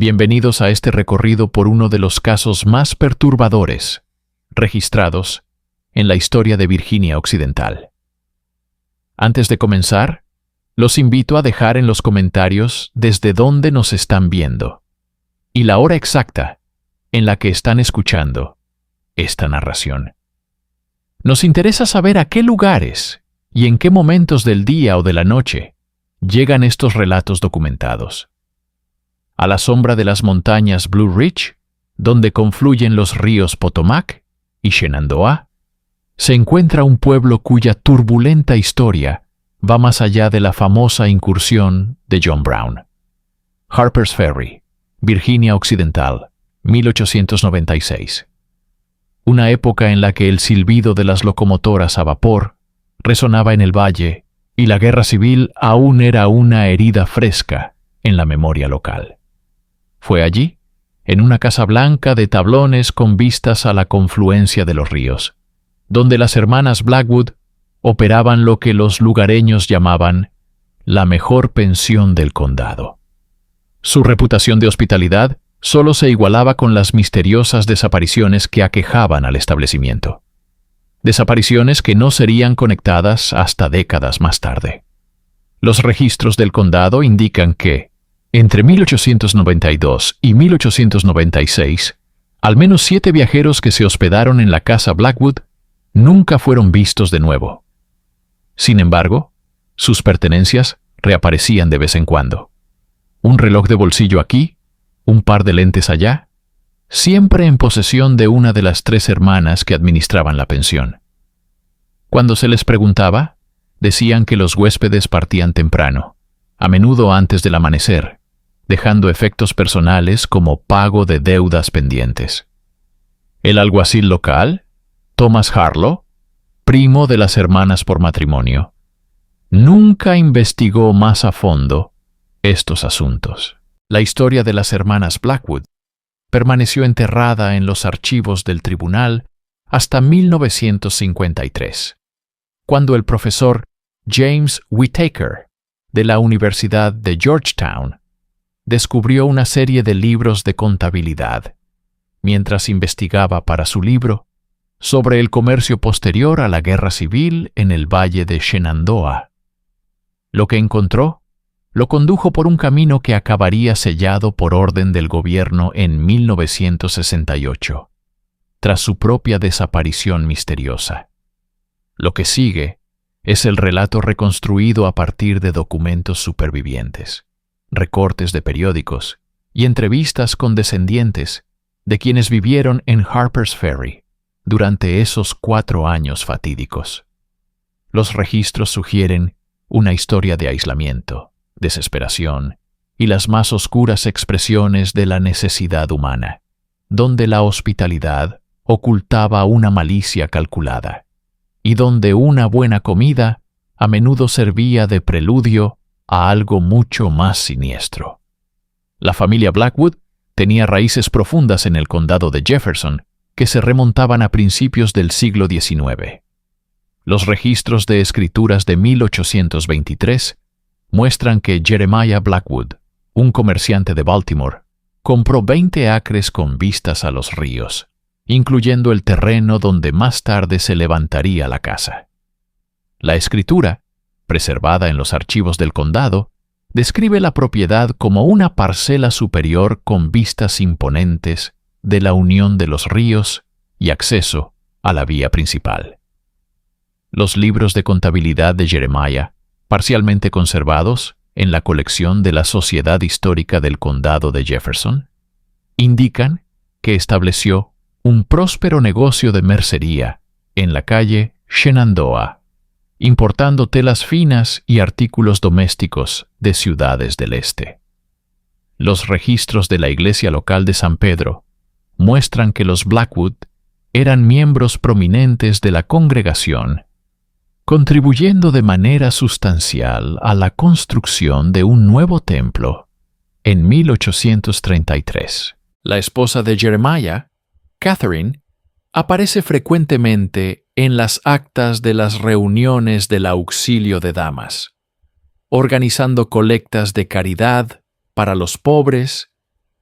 Bienvenidos a este recorrido por uno de los casos más perturbadores registrados en la historia de Virginia Occidental. Antes de comenzar, los invito a dejar en los comentarios desde dónde nos están viendo y la hora exacta en la que están escuchando esta narración. Nos interesa saber a qué lugares y en qué momentos del día o de la noche llegan estos relatos documentados. A la sombra de las montañas Blue Ridge, donde confluyen los ríos Potomac y Shenandoah, se encuentra un pueblo cuya turbulenta historia va más allá de la famosa incursión de John Brown. Harper's Ferry, Virginia Occidental, 1896. Una época en la que el silbido de las locomotoras a vapor resonaba en el valle y la guerra civil aún era una herida fresca en la memoria local. Fue allí, en una casa blanca de tablones con vistas a la confluencia de los ríos, donde las hermanas Blackwood operaban lo que los lugareños llamaban la mejor pensión del condado. Su reputación de hospitalidad solo se igualaba con las misteriosas desapariciones que aquejaban al establecimiento. Desapariciones que no serían conectadas hasta décadas más tarde. Los registros del condado indican que, entre 1892 y 1896, al menos 7 viajeros que se hospedaron en la casa Blackwood nunca fueron vistos de nuevo. Sin embargo, sus pertenencias reaparecían de vez en cuando. Un reloj de bolsillo aquí, un par de lentes allá, siempre en posesión de una de las 3 hermanas que administraban la pensión. Cuando se les preguntaba, decían que los huéspedes partían temprano, a menudo antes del amanecer, dejando efectos personales como pago de deudas pendientes. El alguacil local, Thomas Harlow, primo de las hermanas por matrimonio, nunca investigó más a fondo estos asuntos. La historia de las hermanas Blackwood permaneció enterrada en los archivos del tribunal hasta 1953, cuando el profesor James Whittaker, de la Universidad de Georgetown, descubrió una serie de libros de contabilidad, mientras investigaba para su libro sobre el comercio posterior a la guerra civil en el valle de Shenandoah. Lo que encontró lo condujo por un camino que acabaría sellado por orden del gobierno en 1968, tras su propia desaparición misteriosa. Lo que sigue es el relato reconstruido a partir de documentos supervivientes, recortes de periódicos y entrevistas con descendientes de quienes vivieron en Harper's Ferry durante esos 4 años fatídicos. Los registros sugieren una historia de aislamiento, desesperación y las más oscuras expresiones de la necesidad humana, donde la hospitalidad ocultaba una malicia calculada y donde una buena comida a menudo servía de preludio a algo mucho más siniestro. La familia Blackwood tenía raíces profundas en el condado de Jefferson que se remontaban a principios del siglo XIX. Los registros de escrituras de 1823 muestran que Jeremiah Blackwood, un comerciante de Baltimore, compró 20 acres con vistas a los ríos, incluyendo el terreno donde más tarde se levantaría la casa. La escritura, preservada en los archivos del condado, describe la propiedad como una parcela superior con vistas imponentes de la unión de los ríos y acceso a la vía principal. Los libros de contabilidad de Jeremiah, parcialmente conservados en la colección de la Sociedad Histórica del Condado de Jefferson, indican que estableció un próspero negocio de mercería en la calle Shenandoah, importando telas finas y artículos domésticos de ciudades del este. Los registros de la iglesia local de San Pedro muestran que los Blackwood eran miembros prominentes de la congregación, contribuyendo de manera sustancial a la construcción de un nuevo templo en 1833. La esposa de Jeremiah, Catherine, aparece frecuentemente en las actas de las reuniones del Auxilio de Damas, organizando colectas de caridad para los pobres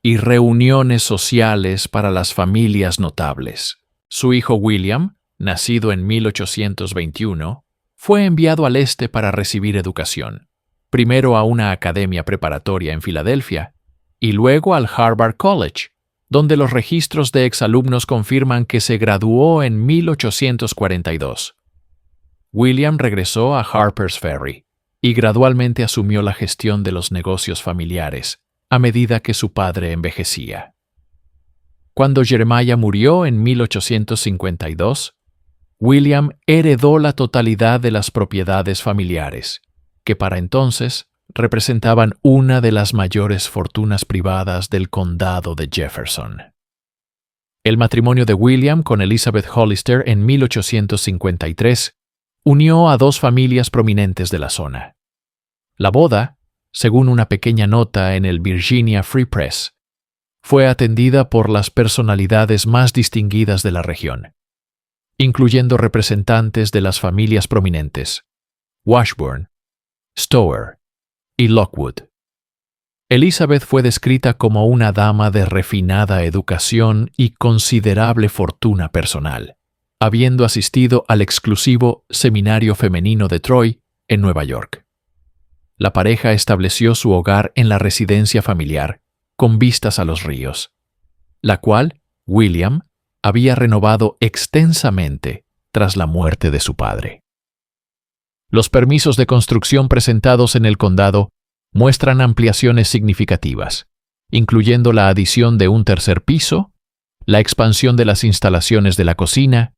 y reuniones sociales para las familias notables. Su hijo William, nacido en 1821, fue enviado al este para recibir educación, primero a una academia preparatoria en Filadelfia y luego al Harvard College, donde los registros de exalumnos confirman que se graduó en 1842. William regresó a Harper's Ferry y gradualmente asumió la gestión de los negocios familiares a medida que su padre envejecía. Cuando Jeremiah murió en 1852, William heredó la totalidad de las propiedades familiares, que para entonces representaban una de las mayores fortunas privadas del condado de Jefferson. El matrimonio de William con Elizabeth Hollister en 1853 unió a dos familias prominentes de la zona. La boda, según una pequeña nota en el Virginia Free Press, fue atendida por las personalidades más distinguidas de la región, incluyendo representantes de las familias prominentes Washburn, Stower y Lockwood. Elizabeth fue descrita como una dama de refinada educación y considerable fortuna personal, habiendo asistido al exclusivo Seminario Femenino de Troy, en Nueva York. La pareja estableció su hogar en la residencia familiar, con vistas a los ríos, la cual William había renovado extensamente tras la muerte de su padre. Los permisos de construcción presentados en el condado muestran ampliaciones significativas, incluyendo la adición de un tercer piso, la expansión de las instalaciones de la cocina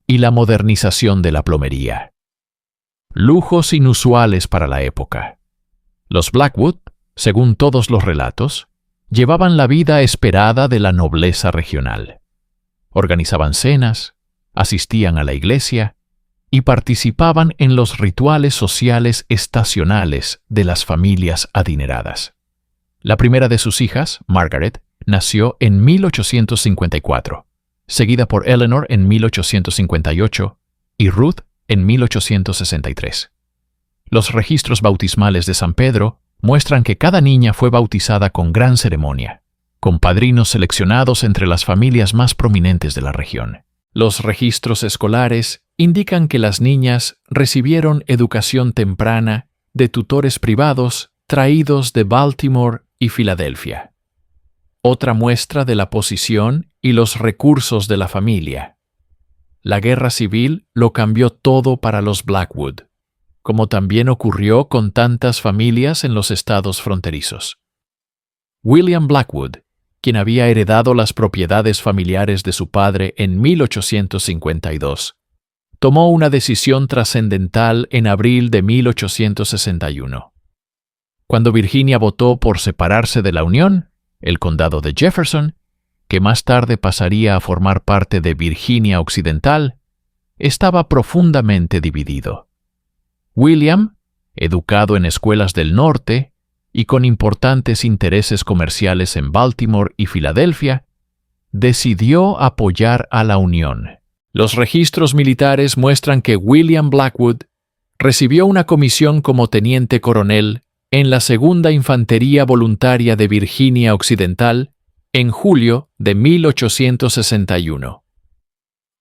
y la modernización de la plomería. Lujos inusuales para la época. Los Blackwood, según todos los relatos, llevaban la vida esperada de la nobleza regional. Organizaban cenas, asistían a la iglesia y participaban en los rituales sociales estacionales de las familias adineradas. La primera de sus hijas, Margaret, nació en 1854, seguida por Eleanor en 1858 y Ruth en 1863. Los registros bautismales de San Pedro muestran que cada niña fue bautizada con gran ceremonia, con padrinos seleccionados entre las familias más prominentes de la región. Los registros escolares indican que las niñas recibieron educación temprana de tutores privados traídos de Baltimore y Filadelfia. Otra muestra de la posición y los recursos de la familia. La guerra civil lo cambió todo para los Blackwood, como también ocurrió con tantas familias en los estados fronterizos. William Blackwood, quien había heredado las propiedades familiares de su padre en 1852, tomó una decisión trascendental en abril de 1861. Cuando Virginia votó por separarse de la Unión, el condado de Jefferson, que más tarde pasaría a formar parte de Virginia Occidental, estaba profundamente dividido. William, educado en escuelas del norte y con importantes intereses comerciales en Baltimore y Filadelfia, decidió apoyar a la Unión. Los registros militares muestran que William Blackwood recibió una comisión como teniente coronel en la Segunda Infantería Voluntaria de Virginia Occidental en julio de 1861.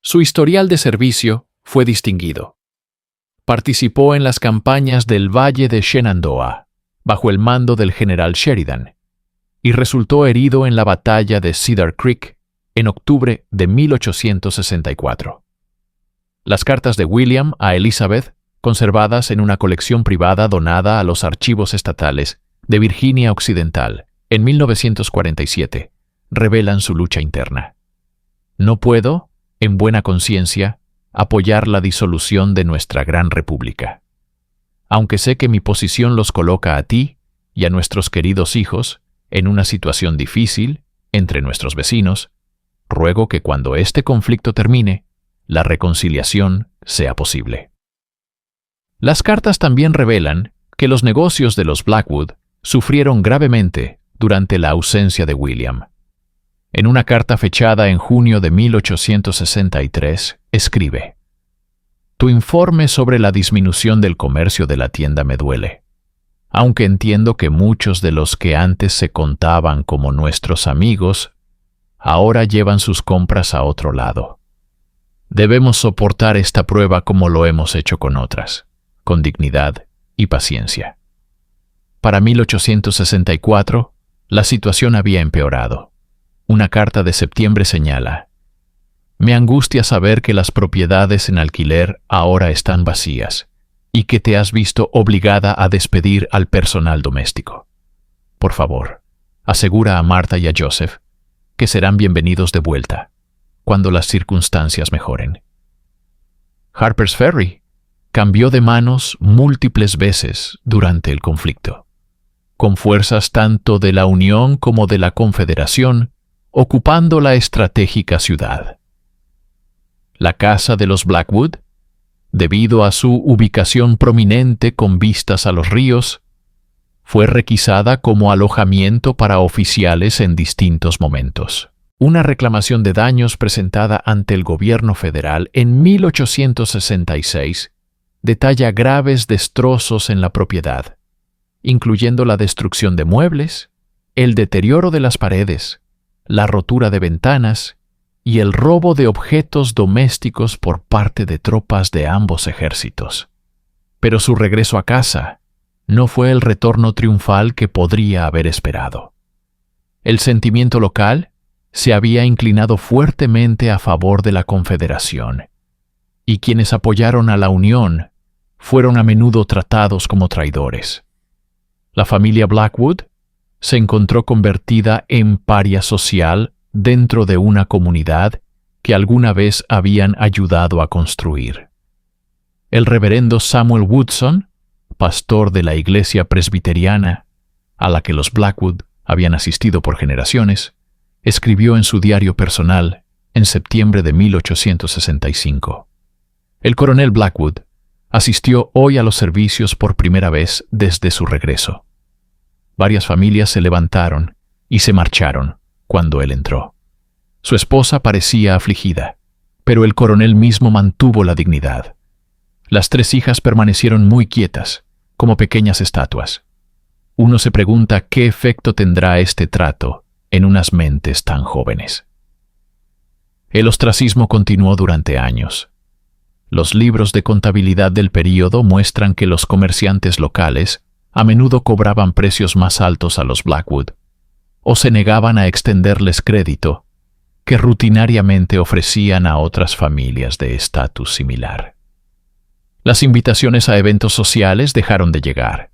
Su historial de servicio fue distinguido. Participó en las campañas del Valle de Shenandoah, bajo el mando del general Sheridan, y resultó herido en la batalla de Cedar Creek en octubre de 1864. Las cartas de William a Elizabeth, conservadas en una colección privada donada a los archivos estatales de Virginia Occidental en 1947, revelan su lucha interna. No puedo, en buena conciencia, apoyar la disolución de nuestra gran república. Aunque sé que mi posición los coloca a ti y a nuestros queridos hijos en una situación difícil entre nuestros vecinos, ruego que cuando este conflicto termine, la reconciliación sea posible. Las cartas también revelan que los negocios de los Blackwood sufrieron gravemente durante la ausencia de William. En una carta fechada en junio de 1863, escribe: «Tu informe sobre la disminución del comercio de la tienda me duele. aunque entiendo que muchos de los que antes se contaban como nuestros amigos, ahora llevan sus compras a otro lado. Debemos soportar esta prueba como lo hemos hecho con otras, con dignidad y paciencia. Para 1864, la situación había empeorado. Una carta de septiembre señala: «Me angustia saber que las propiedades en alquiler ahora están vacías y que te has visto obligada a despedir al personal doméstico. Por favor, asegura a Martha y a Joseph que serán bienvenidos de vuelta cuando las circunstancias mejoren». Harper's Ferry cambió de manos múltiples veces durante el conflicto, con fuerzas tanto de la Unión como de la Confederación ocupando la estratégica ciudad. La casa de los Blackwood, debido a su ubicación prominente con vistas a los ríos, fue requisada como alojamiento para oficiales en distintos momentos. Una reclamación de daños presentada ante el gobierno federal en 1866 detalla graves destrozos en la propiedad, incluyendo la destrucción de muebles, el deterioro de las paredes, la rotura de ventanas y el robo de objetos domésticos por parte de tropas de ambos ejércitos. Pero su regreso a casa no fue el retorno triunfal que podría haber esperado. El sentimiento local se había inclinado fuertemente a favor de la Confederación, y quienes apoyaron a la Unión fueron a menudo tratados como traidores. La familia Blackwood se encontró convertida en paria social dentro de una comunidad que alguna vez habían ayudado a construir. El reverendo Samuel Woodson, pastor de la iglesia presbiteriana, a la que los Blackwood habían asistido por generaciones, escribió en su diario personal en septiembre de 1865. El coronel Blackwood asistió hoy a los servicios por primera vez desde su regreso. Varias familias se levantaron y se marcharon cuando él entró. Su esposa parecía afligida, pero el coronel mismo mantuvo la dignidad. Las 3 hijas permanecieron muy quietas, como pequeñas estatuas. Uno se pregunta qué efecto tendrá este trato en unas mentes tan jóvenes. El ostracismo continuó durante años. Los libros de contabilidad del período muestran que los comerciantes locales a menudo cobraban precios más altos a los Blackwood, o se negaban a extenderles crédito que rutinariamente ofrecían a otras familias de estatus similar. Las invitaciones a eventos sociales dejaron de llegar.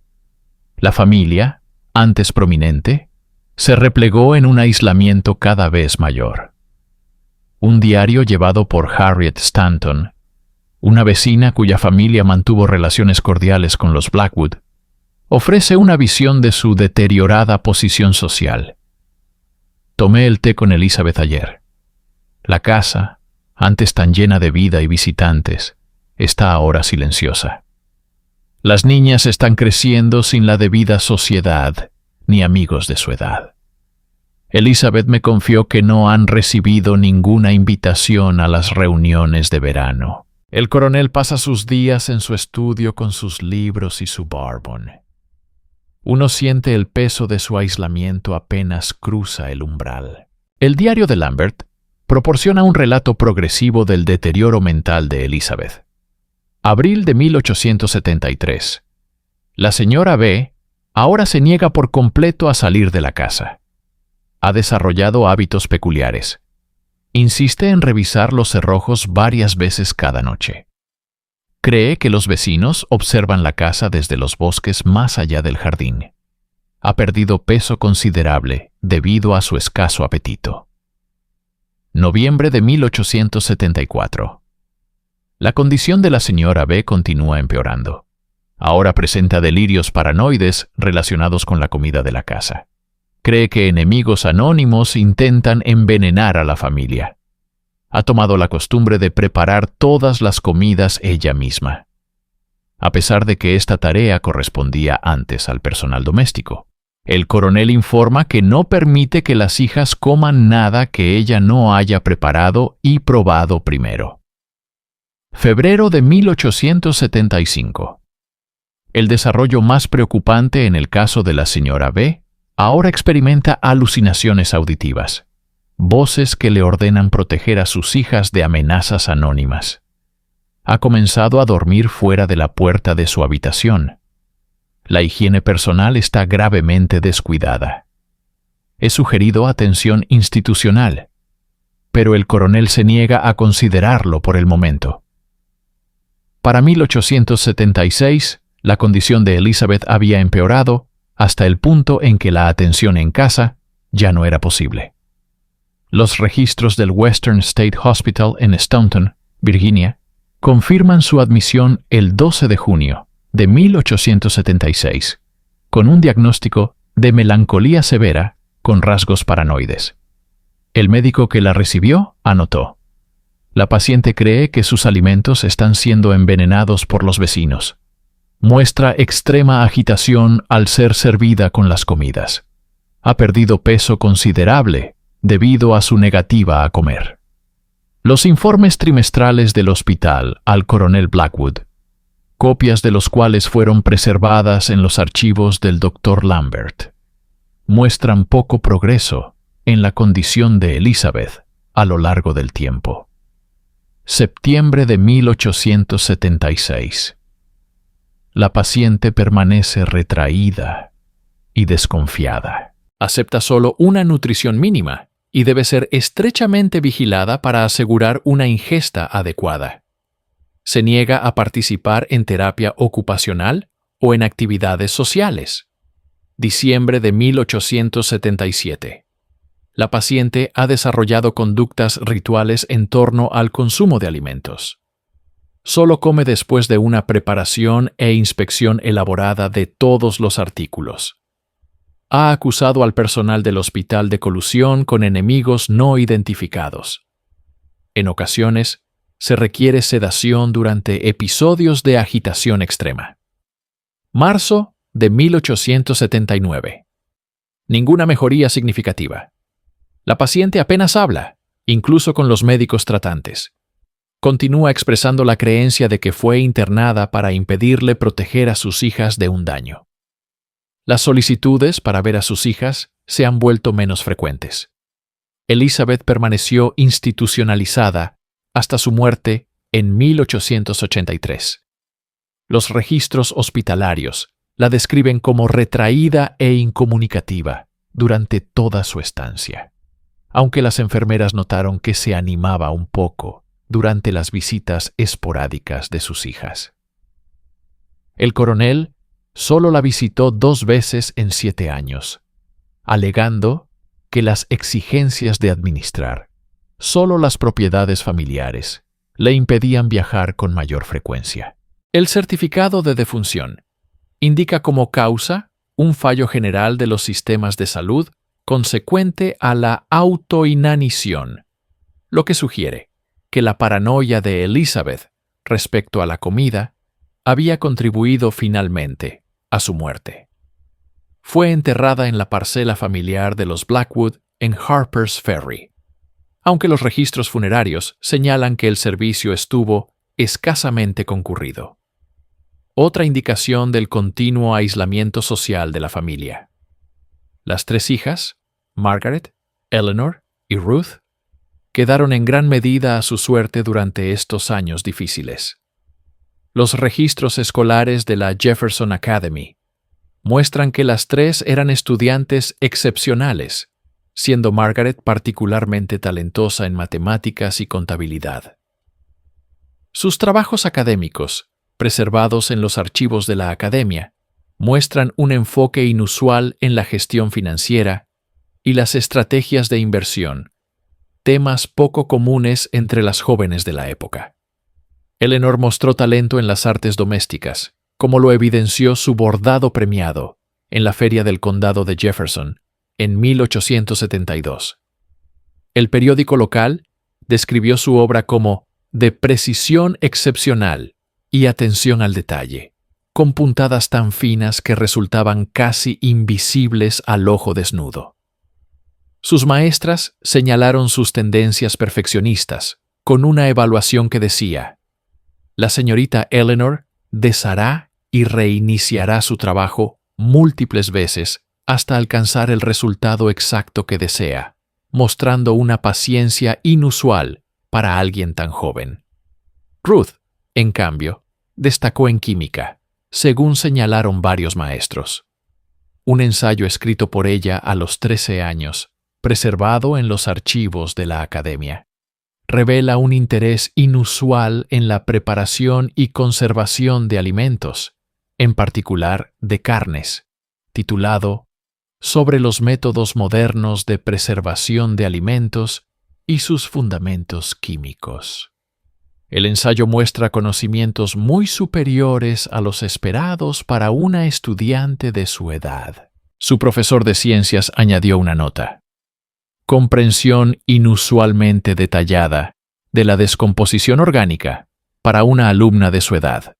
La familia, antes prominente, se replegó en un aislamiento cada vez mayor. Un diario llevado por Harriet Stanton, una vecina cuya familia mantuvo relaciones cordiales con los Blackwood, ofrece una visión de su deteriorada posición social. Tomé el té con Elizabeth ayer. La casa, antes tan llena de vida y visitantes, está ahora silenciosa. Las niñas están creciendo sin la debida sociedad ni amigos de su edad. Elizabeth me confió que no han recibido ninguna invitación a las reuniones de verano. El coronel pasa sus días en su estudio con sus libros y su bourbon. Uno siente el peso de su aislamiento apenas cruza el umbral. El diario de Lambert proporciona un relato progresivo del deterioro mental de Elizabeth. Abril de 1873. La señora B ahora se niega por completo a salir de la casa. Ha desarrollado hábitos peculiares. Insiste en revisar los cerrojos varias veces cada noche. Cree que los vecinos observan la casa desde los bosques más allá del jardín. Ha perdido peso considerable debido a su escaso apetito. Noviembre de 1874. La condición de la señora B continúa empeorando. Ahora presenta delirios paranoides relacionados con la comida de la casa. Cree que enemigos anónimos intentan envenenar a la familia. Ha tomado la costumbre de preparar todas las comidas ella misma, a pesar de que esta tarea correspondía antes al personal doméstico. El coronel informa que no permite que las hijas coman nada que ella no haya preparado y probado primero. Febrero de 1875. El desarrollo más preocupante en el caso de la señora B, ahora experimenta alucinaciones auditivas, voces que le ordenan proteger a sus hijas de amenazas anónimas. Ha comenzado a dormir fuera de la puerta de su habitación. La higiene personal está gravemente descuidada. He sugerido atención institucional, pero el coronel se niega a considerarlo por el momento. Para 1876, la condición de Elizabeth había empeorado hasta el punto en que la atención en casa ya no era posible. Los registros del Western State Hospital en Staunton, Virginia, confirman su admisión el 12 de junio de 1876, con un diagnóstico de melancolía severa con rasgos paranoides. El médico que la recibió anotó: la paciente cree que sus alimentos están siendo envenenados por los vecinos. Muestra extrema agitación al ser servida con las comidas. Ha perdido peso considerable debido a su negativa a comer. Los informes trimestrales del hospital al coronel Blackwood, copias de los cuales fueron preservadas en los archivos del Dr. Lambert, muestran poco progreso en la condición de Elizabeth a lo largo del tiempo. Septiembre de 1876. La paciente permanece retraída y desconfiada. Acepta solo una nutrición mínima y debe ser estrechamente vigilada para asegurar una ingesta adecuada. Se niega a participar en terapia ocupacional o en actividades sociales. Diciembre de 1877. La paciente ha desarrollado conductas rituales en torno al consumo de alimentos. Solo come después de una preparación e inspección elaborada de todos los artículos. Ha acusado al personal del hospital de colusión con enemigos no identificados. En ocasiones, se requiere sedación durante episodios de agitación extrema. Marzo de 1879. Ninguna mejoría significativa. La paciente apenas habla, incluso con los médicos tratantes. Continúa expresando la creencia de que fue internada para impedirle proteger a sus hijas de un daño. Las solicitudes para ver a sus hijas se han vuelto menos frecuentes. Elizabeth permaneció institucionalizada hasta su muerte en 1883. Los registros hospitalarios la describen como retraída e incomunicativa durante toda su estancia, aunque las enfermeras notaron que se animaba un poco durante las visitas esporádicas de sus hijas. El coronel solo la visitó 2 veces en 7 años, alegando que las exigencias de administrar solo las propiedades familiares le impedían viajar con mayor frecuencia. El certificado de defunción indica como causa un fallo general de los sistemas de salud consecuente a la autoinanición, lo que sugiere que la paranoia de Elizabeth respecto a la comida había contribuido finalmente a su muerte. Fue enterrada en la parcela familiar de los Blackwood en Harper's Ferry, aunque los registros funerarios señalan que el servicio estuvo escasamente concurrido. Otra indicación del continuo aislamiento social de la familia. Las 3 hijas, Margaret, Eleanor y Ruth, quedaron en gran medida a su suerte durante estos años difíciles. Los registros escolares de la Jefferson Academy muestran que las 3 eran estudiantes excepcionales, siendo Margaret particularmente talentosa en matemáticas y contabilidad. Sus trabajos académicos, preservados en los archivos de la Academia, muestran un enfoque inusual en la gestión financiera y las estrategias de inversión, temas poco comunes entre las jóvenes de la época. Eleanor mostró talento en las artes domésticas, como lo evidenció su bordado premiado en la Feria del Condado de Jefferson en 1872. El periódico local describió su obra como de precisión excepcional y atención al detalle, con puntadas tan finas que resultaban casi invisibles al ojo desnudo. Sus maestras señalaron sus tendencias perfeccionistas, con una evaluación que decía: la señorita Eleanor deshará y reiniciará su trabajo múltiples veces hasta alcanzar el resultado exacto que desea, mostrando una paciencia inusual para alguien tan joven. Ruth, en cambio, destacó en química, según señalaron varios maestros. Un ensayo escrito por ella a los 13 años, preservado en los archivos de la academia, revela un interés inusual en la preparación y conservación de alimentos, en particular de carnes, titulado Sobre los métodos modernos de preservación de alimentos y sus fundamentos químicos. El ensayo muestra conocimientos muy superiores a los esperados para una estudiante de su edad. Su profesor de ciencias añadió una nota: comprensión inusualmente detallada de la descomposición orgánica para una alumna de su edad.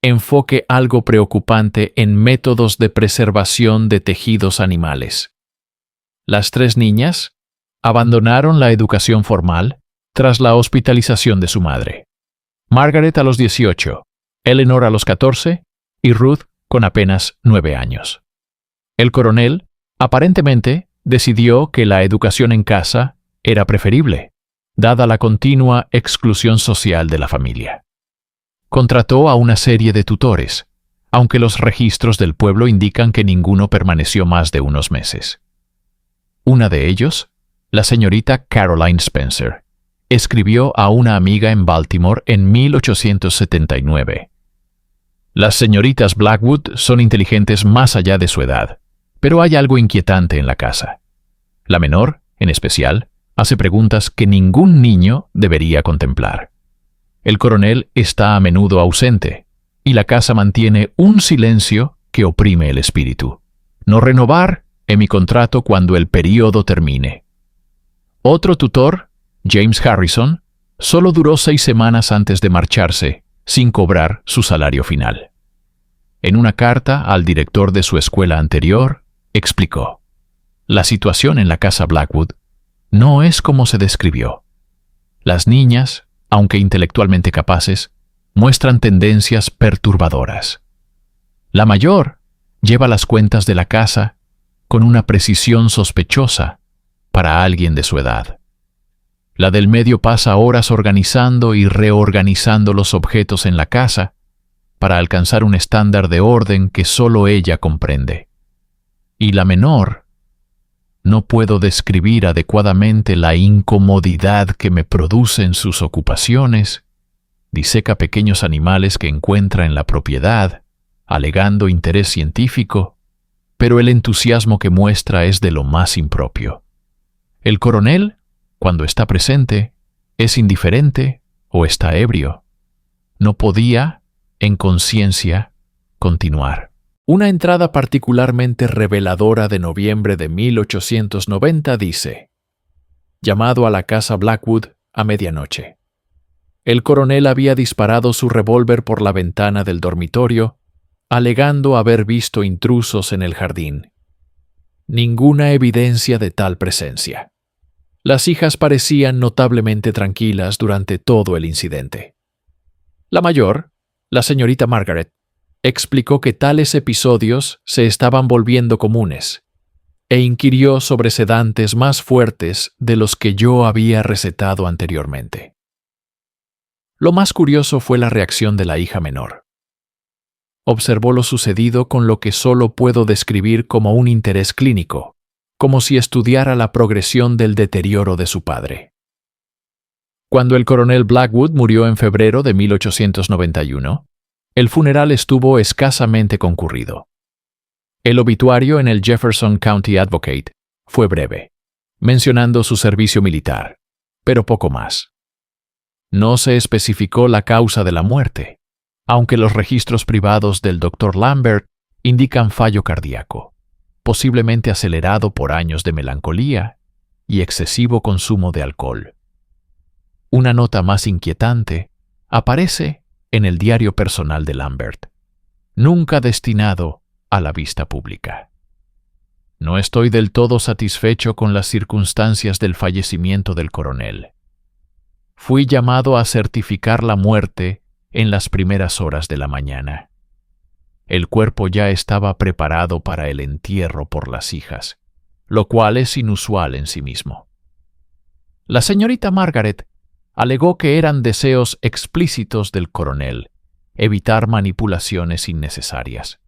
Enfoque algo preocupante en métodos de preservación de tejidos animales. Las 3 niñas abandonaron la educación formal tras la hospitalización de su madre. Margaret a los 18, Eleanor a los 14 y Ruth con apenas 9 años. El coronel, aparentemente, decidió que la educación en casa era preferible, dada la continua exclusión social de la familia. Contrató a una serie de tutores, aunque los registros del pueblo indican que ninguno permaneció más de unos meses. Una de ellos, la señorita Caroline Spencer, escribió a una amiga en Baltimore en 1879. Las señoritas Blackwood son inteligentes más allá de su edad, pero hay algo inquietante en la casa. La menor, en especial, hace preguntas que ningún niño debería contemplar. El coronel está a menudo ausente, y la casa mantiene un silencio que oprime el espíritu. No renovar en mi contrato cuando el período termine. Otro tutor, James Harrison, solo duró 6 semanas antes de marcharse, sin cobrar su salario final. En una carta al director de su escuela anterior, explicó: la situación en la casa Blackwood no es como se describió. Las niñas, aunque intelectualmente capaces, muestran tendencias perturbadoras. La mayor lleva las cuentas de la casa con una precisión sospechosa para alguien de su edad. La del medio pasa horas organizando y reorganizando los objetos en la casa para alcanzar un estándar de orden que solo ella comprende. Y la menor, no puedo describir adecuadamente la incomodidad que me producen sus ocupaciones, diseca pequeños animales que encuentra en la propiedad, alegando interés científico, pero el entusiasmo que muestra es de lo más impropio. El coronel, cuando está presente, es indiferente o está ebrio. No podía, en conciencia, continuar. Una entrada particularmente reveladora de noviembre de 1890 dice: llamado a la casa Blackwood a medianoche. El coronel había disparado su revólver por la ventana del dormitorio, alegando haber visto intrusos en el jardín. Ninguna evidencia de tal presencia. Las hijas parecían notablemente tranquilas durante todo el incidente. La mayor, la señorita Margaret, explicó que tales episodios se estaban volviendo comunes, e inquirió sobre sedantes más fuertes de los que yo había recetado anteriormente. Lo más curioso fue la reacción de la hija menor. Observó lo sucedido con lo que solo puedo describir como un interés clínico, como si estudiara la progresión del deterioro de su padre. Cuando el coronel Blackwood murió en febrero de 1891, el funeral estuvo escasamente concurrido. El obituario en el Jefferson County Advocate fue breve, mencionando su servicio militar, pero poco más. No se especificó la causa de la muerte, aunque los registros privados del Dr. Lambert indican fallo cardíaco, posiblemente acelerado por años de melancolía y excesivo consumo de alcohol. Una nota más inquietante aparece en el diario personal de Lambert, nunca destinado a la vista pública. No estoy del todo satisfecho con las circunstancias del fallecimiento del coronel. Fui llamado a certificar la muerte en las primeras horas de la mañana. el cuerpo ya estaba preparado para el entierro por las hijas, lo cual es inusual en sí mismo. La señorita Margaret alegó que eran deseos explícitos del coronel evitar manipulaciones innecesarias.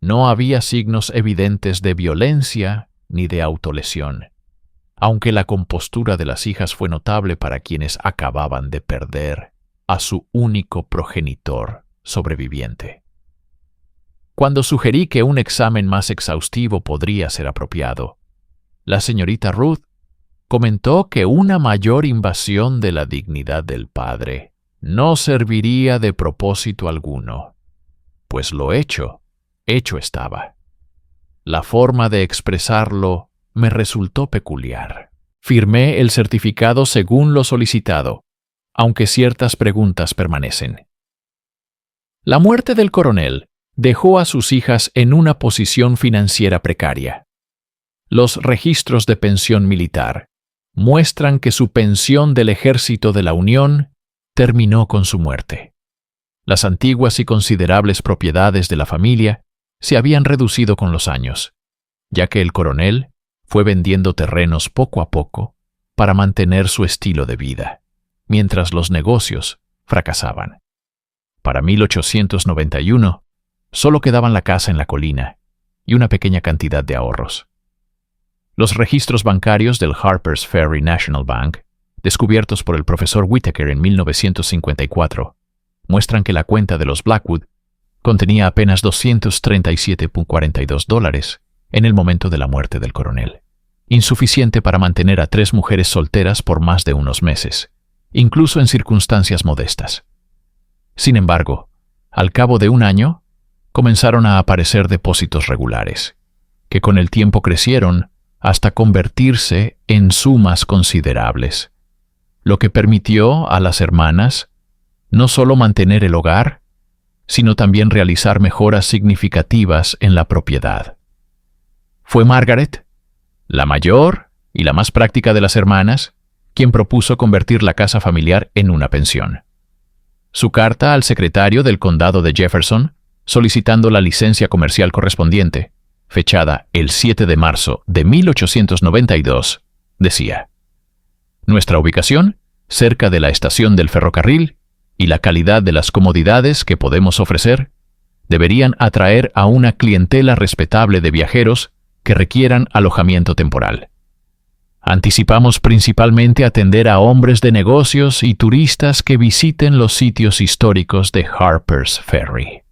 No había signos evidentes de violencia ni de autolesión, aunque la compostura de las hijas fue notable para quienes acababan de perder a su único progenitor sobreviviente. Cuando sugerí que un examen más exhaustivo podría ser apropiado, la señorita Ruth comentó que una mayor invasión de la dignidad del padre no serviría de propósito alguno, pues lo hecho estaba. La forma de expresarlo me resultó peculiar. Firmé el certificado según lo solicitado, aunque ciertas preguntas permanecen. La muerte del coronel dejó a sus hijas en una posición financiera precaria. Los registros de pensión militar muestran que su pensión del Ejército de la Unión terminó con su muerte. Las antiguas y considerables propiedades de la familia se habían reducido con los años, ya que el coronel fue vendiendo terrenos poco a poco para mantener su estilo de vida, mientras los negocios fracasaban. Para 1891, solo quedaban la casa en la colina y una pequeña cantidad de ahorros. Los registros bancarios del Harper's Ferry National Bank, descubiertos por el profesor Whittaker en 1954, muestran que la cuenta de los Blackwood contenía apenas $237.42 en el momento de la muerte del coronel, insuficiente para mantener a 3 mujeres solteras por más de unos meses, incluso en circunstancias modestas. Sin embargo, al cabo de un año, comenzaron a aparecer depósitos regulares, que con el tiempo crecieron hasta convertirse en sumas considerables, lo que permitió a las hermanas no solo mantener el hogar, sino también realizar mejoras significativas en la propiedad. Fue Margaret, la mayor y la más práctica de las hermanas, quien propuso convertir la casa familiar en una pensión. Su carta al secretario del condado de Jefferson, solicitando la licencia comercial correspondiente, fechada el 7 de marzo de 1892, decía: «Nuestra ubicación, cerca de la estación del ferrocarril, y la calidad de las comodidades que podemos ofrecer, deberían atraer a una clientela respetable de viajeros que requieran alojamiento temporal. Anticipamos principalmente atender a hombres de negocios y turistas que visiten los sitios históricos de Harper's Ferry».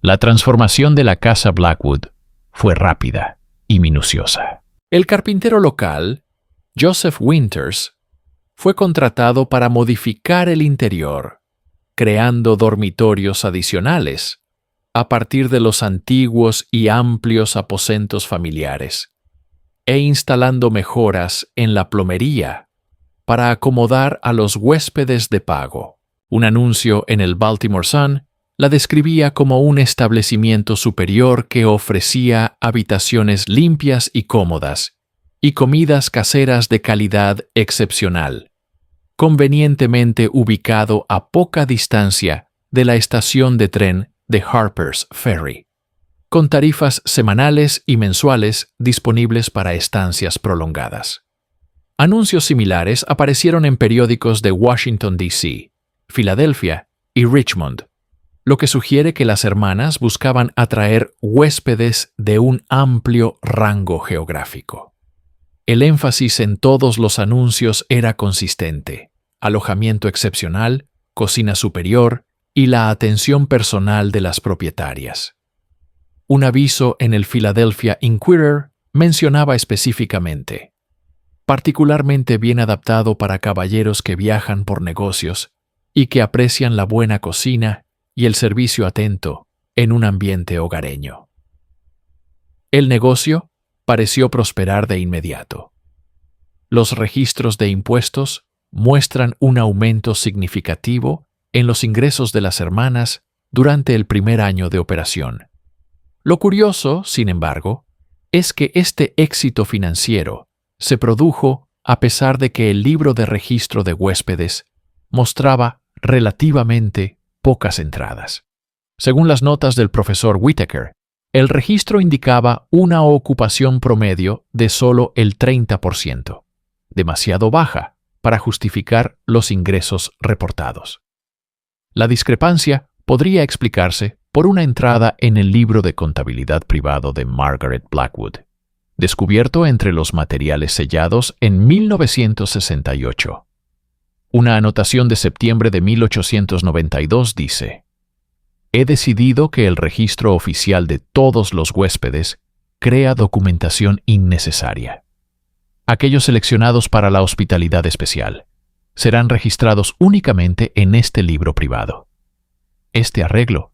La transformación de la casa Blackwood fue rápida y minuciosa. El carpintero local, Joseph Winters, fue contratado para modificar el interior, creando dormitorios adicionales a partir de los antiguos y amplios aposentos familiares, e instalando mejoras en la plomería para acomodar a los huéspedes de pago. Un anuncio en el Baltimore Sun la describía como un establecimiento superior que ofrecía habitaciones limpias y cómodas y comidas caseras de calidad excepcional, convenientemente ubicado a poca distancia de la estación de tren de Harper's Ferry, con tarifas semanales y mensuales disponibles para estancias prolongadas. Anuncios similares aparecieron en periódicos de Washington, D.C., Filadelfia y Richmond, lo que sugiere que las hermanas buscaban atraer huéspedes de un amplio rango geográfico. El énfasis en todos los anuncios era consistente: alojamiento excepcional, cocina superior y la atención personal de las propietarias. Un aviso en el Philadelphia Inquirer mencionaba específicamente: particularmente bien adaptado para caballeros que viajan por negocios y que aprecian la buena cocina y el servicio atento en un ambiente hogareño. El negocio pareció prosperar de inmediato. Los registros de impuestos muestran un aumento significativo en los ingresos de las hermanas durante el primer año de operación. Lo curioso, sin embargo, es que este éxito financiero se produjo a pesar de que el libro de registro de huéspedes mostraba relativamente pocas entradas. Según las notas del profesor Whittaker, el registro indicaba una ocupación promedio de solo el 30%, demasiado baja para justificar los ingresos reportados. La discrepancia podría explicarse por una entrada en el libro de contabilidad privado de Margaret Blackwood, descubierto entre los materiales sellados en 1968. Una anotación de septiembre de 1892 dice: «He decidido que el registro oficial de todos los huéspedes crea documentación innecesaria. Aquellos seleccionados para la hospitalidad especial serán registrados únicamente en este libro privado. Este arreglo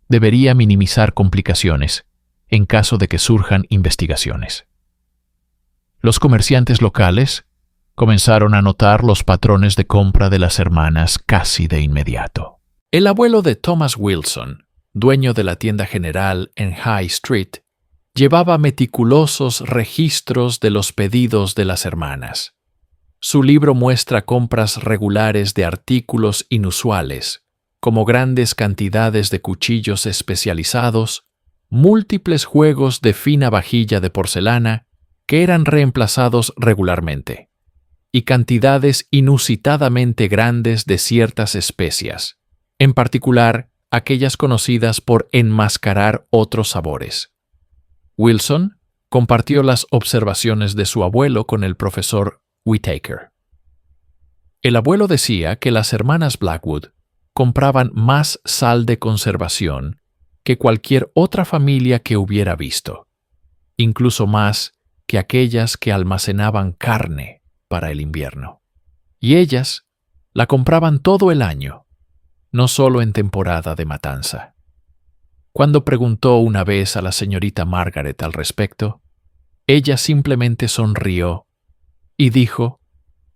debería minimizar complicaciones en caso de que surjan investigaciones». Los comerciantes locales comenzaron a notar los patrones de compra de las hermanas casi de inmediato. El abuelo de Thomas Wilson, dueño de la tienda general en High Street, llevaba meticulosos registros de los pedidos de las hermanas. Su libro muestra compras regulares de artículos inusuales, como grandes cantidades de cuchillos especializados, múltiples juegos de fina vajilla de porcelana que eran reemplazados regularmente, y cantidades inusitadamente grandes de ciertas especias, en particular aquellas conocidas por enmascarar otros sabores. Wilson compartió las observaciones de su abuelo con el profesor Whittaker. El abuelo decía que las hermanas Blackwood compraban más sal de conservación que cualquier otra familia que hubiera visto, incluso más que aquellas que almacenaban carne para el invierno. Y ellas la compraban todo el año, no solo en temporada de matanza. Cuando preguntó una vez a la señorita Margaret al respecto, ella simplemente sonrió y dijo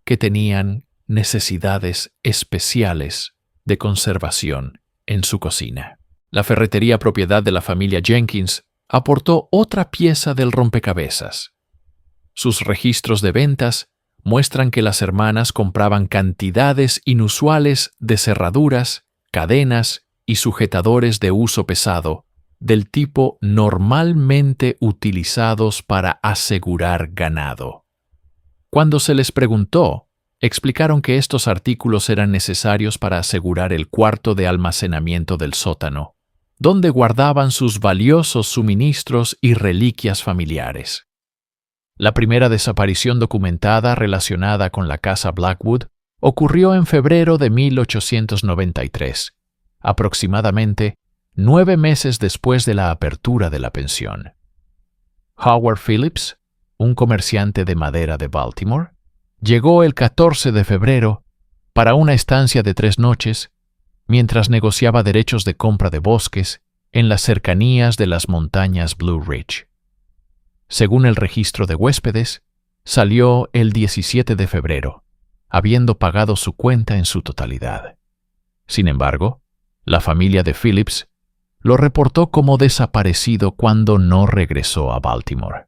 que tenían necesidades especiales de conservación en su cocina. La ferretería propiedad de la familia Jenkins aportó otra pieza del rompecabezas. Sus registros de ventas muestran que las hermanas compraban cantidades inusuales de cerraduras, cadenas y sujetadores de uso pesado, del tipo normalmente utilizados para asegurar ganado. Cuando se les preguntó, explicaron que estos artículos eran necesarios para asegurar el cuarto de almacenamiento del sótano, donde guardaban sus valiosos suministros y reliquias familiares. La primera desaparición documentada relacionada con la casa Blackwood ocurrió en febrero de 1893, aproximadamente 9 meses después de la apertura de la pensión. Howard Phillips, un comerciante de madera de Baltimore, llegó el 14 de febrero para una estancia de 3 noches mientras negociaba derechos de compra de bosques en las cercanías de las montañas Blue Ridge. Según el registro de huéspedes, salió el 17 de febrero, habiendo pagado su cuenta en su totalidad. Sin embargo, la familia de Phillips lo reportó como desaparecido cuando no regresó a Baltimore.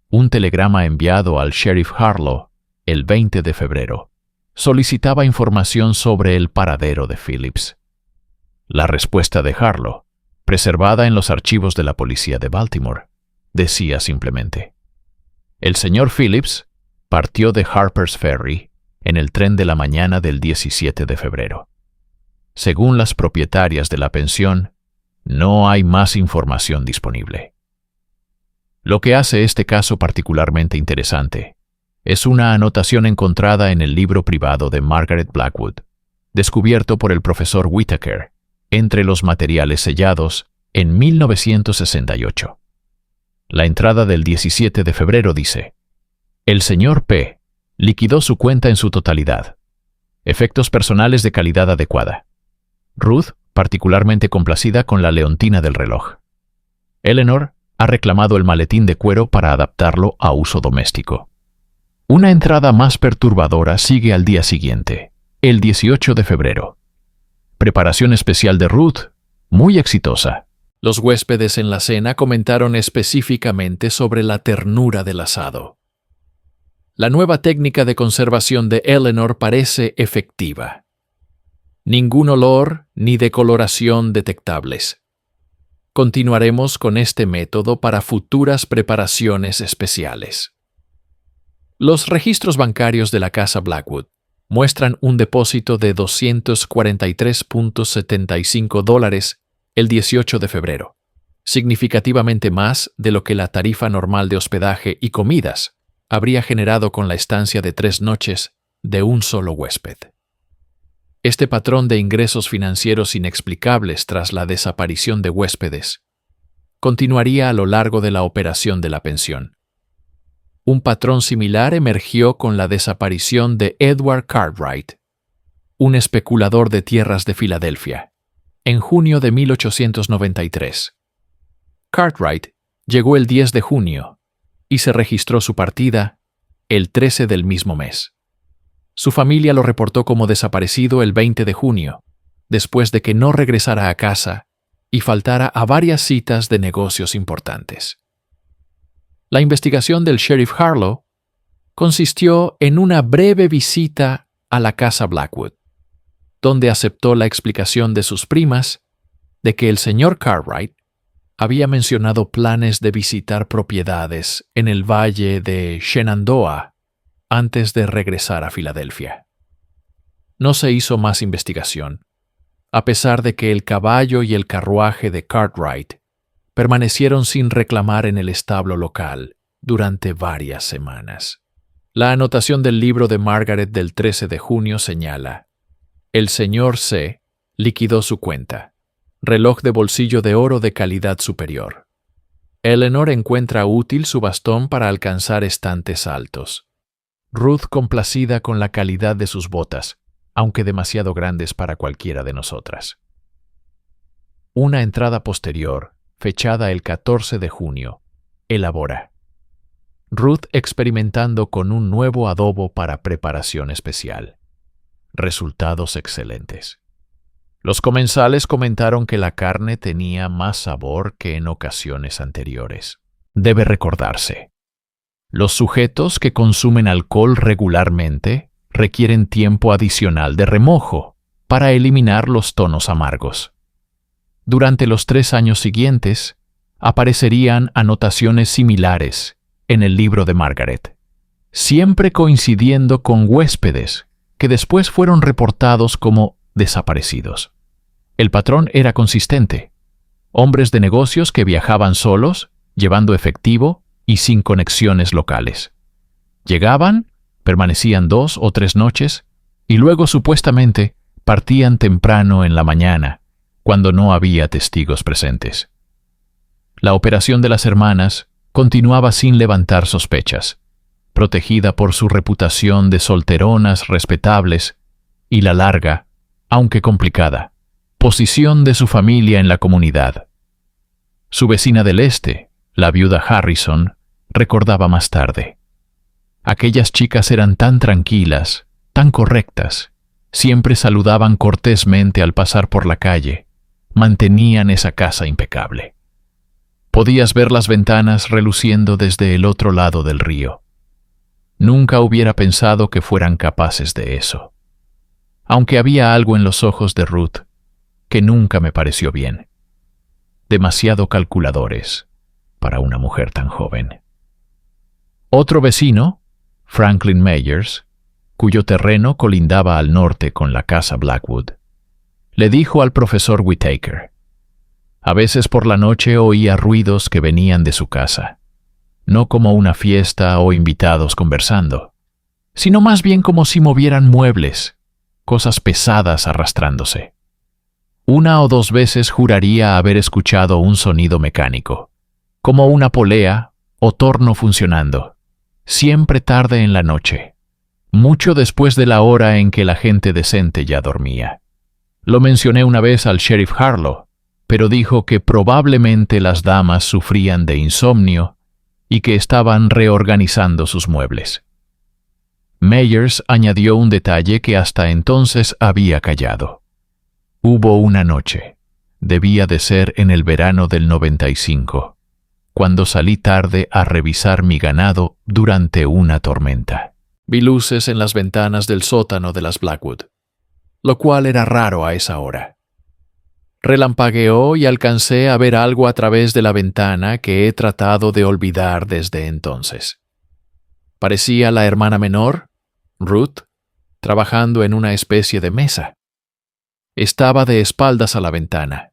Un telegrama enviado al sheriff Harlow el 20 de febrero solicitaba información sobre el paradero de Phillips. La respuesta de Harlow, preservada en los archivos de la policía de Baltimore, decía simplemente: «El señor Phillips partió de Harper's Ferry en el tren de la mañana del 17 de febrero. Según las propietarias de la pensión, no hay más información disponible». Lo que hace este caso particularmente interesante es una anotación encontrada en el libro privado de Margaret Blackwood, descubierto por el profesor Whittaker entre los materiales sellados en 1968. La entrada del 17 de febrero dice: «El señor P. liquidó su cuenta en su totalidad. Efectos personales de calidad adecuada. Ruth, particularmente complacida con la leontina del reloj. Eleanor ha reclamado el maletín de cuero para adaptarlo a uso doméstico». Una entrada más perturbadora sigue al día siguiente, el 18 de febrero. «Preparación especial de Ruth, muy exitosa». Los huéspedes en la cena comentaron específicamente sobre la ternura del asado. La nueva técnica de conservación de Eleanor parece efectiva. Ningún olor ni decoloración detectables. Continuaremos con este método para futuras preparaciones especiales. Los registros bancarios de la casa Blackwood muestran un depósito de $243.75 el 18 de febrero, significativamente más de lo que la tarifa normal de hospedaje y comidas habría generado con la estancia de 3 noches de un solo huésped. Este patrón de ingresos financieros inexplicables tras la desaparición de huéspedes continuaría a lo largo de la operación de la pensión. Un patrón similar emergió con la desaparición de Edward Cartwright, un especulador de tierras de Filadelfia, en junio de 1893. Cartwright llegó el 10 de junio y se registró su partida el 13 del mismo mes. Su familia lo reportó como desaparecido el 20 de junio, después de que no regresara a casa y faltara a varias citas de negocios importantes. La investigación del sheriff Harlow consistió en una breve visita a la casa Blackwood, donde aceptó la explicación de sus primas de que el señor Cartwright había mencionado planes de visitar propiedades en el valle de Shenandoah antes de regresar a Filadelfia. No se hizo más investigación, a pesar de que el caballo y el carruaje de Cartwright permanecieron sin reclamar en el establo local durante varias semanas. La anotación del libro de Margaret del 13 de junio señala: el señor C. liquidó su cuenta. Reloj de bolsillo de oro de calidad superior. Eleanor encuentra útil su bastón para alcanzar estantes altos. Ruth complacida con la calidad de sus botas, aunque demasiado grandes para cualquiera de nosotras. Una entrada posterior, fechada el 14 de junio, elabora: Ruth experimentando con un nuevo adobo para preparación especial. Resultados excelentes. Los comensales comentaron que la carne tenía más sabor que en ocasiones anteriores. Debe recordarse: los sujetos que consumen alcohol regularmente requieren tiempo adicional de remojo para eliminar los tonos amargos. Durante los 3 años siguientes, aparecerían anotaciones similares en el libro de Margaret, siempre coincidiendo con huéspedes que después fueron reportados como desaparecidos. El patrón era consistente: hombres de negocios que viajaban solos, llevando efectivo y sin conexiones locales. Llegaban, permanecían 2 o 3 noches, y luego supuestamente partían temprano en la mañana, cuando no había testigos presentes. La operación de las hermanas continuaba sin levantar sospechas, protegida por su reputación de solteronas respetables y la larga, aunque complicada, posición de su familia en la comunidad. Su vecina del este, la viuda Harrison, recordaba más tarde: aquellas chicas eran tan tranquilas, tan correctas, siempre saludaban cortésmente al pasar por la calle, mantenían esa casa impecable. Podías ver las ventanas reluciendo desde el otro lado del río. Nunca hubiera pensado que fueran capaces de eso. Aunque había algo en los ojos de Ruth que nunca me pareció bien. Demasiado calculadores para una mujer tan joven. Otro vecino, Franklin Myers, cuyo terreno colindaba al norte con la casa Blackwood, le dijo al profesor Whittaker: a veces por la noche oía ruidos que venían de su casa, no como una fiesta o invitados conversando, sino más bien como si movieran muebles, cosas pesadas arrastrándose. 1 o 2 veces juraría haber escuchado un sonido mecánico, como una polea o torno funcionando, siempre tarde en la noche, mucho después de la hora en que la gente decente ya dormía. Lo mencioné una vez al sheriff Harlow, pero dijo que probablemente las damas sufrían de insomnio y que estaban reorganizando sus muebles. Myers añadió un detalle que hasta entonces había callado. Hubo una noche, debía de ser en el verano del 95, cuando salí tarde a revisar mi ganado durante una tormenta. Vi luces en las ventanas del sótano de las Blackwood. lo cual era raro a esa hora. Relampagueó y alcancé a ver algo a través de la ventana que he tratado de olvidar desde entonces. Parecía la hermana menor, Ruth, trabajando en una especie de mesa. Estaba de espaldas a la ventana,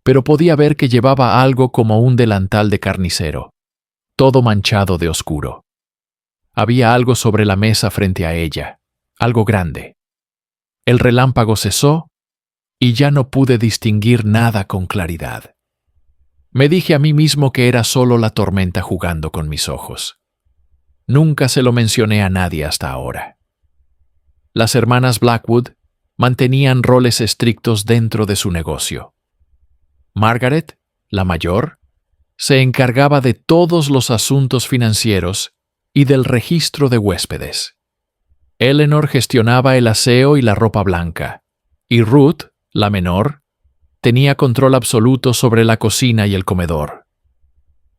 pero podía ver que llevaba algo como un delantal de carnicero, todo manchado de oscuro. Había algo sobre la mesa frente a ella, algo grande. El relámpago cesó y ya no pude distinguir nada con claridad. Me dije a mí mismo que era solo la tormenta jugando con mis ojos. Nunca se lo mencioné a nadie hasta ahora. Las hermanas Blackwood mantenían roles estrictos dentro de su negocio. Margaret, la mayor, se encargaba de todos los asuntos financieros y del registro de huéspedes. Eleanor gestionaba el aseo y la ropa blanca, y Ruth, la menor, tenía control absoluto sobre la cocina y el comedor.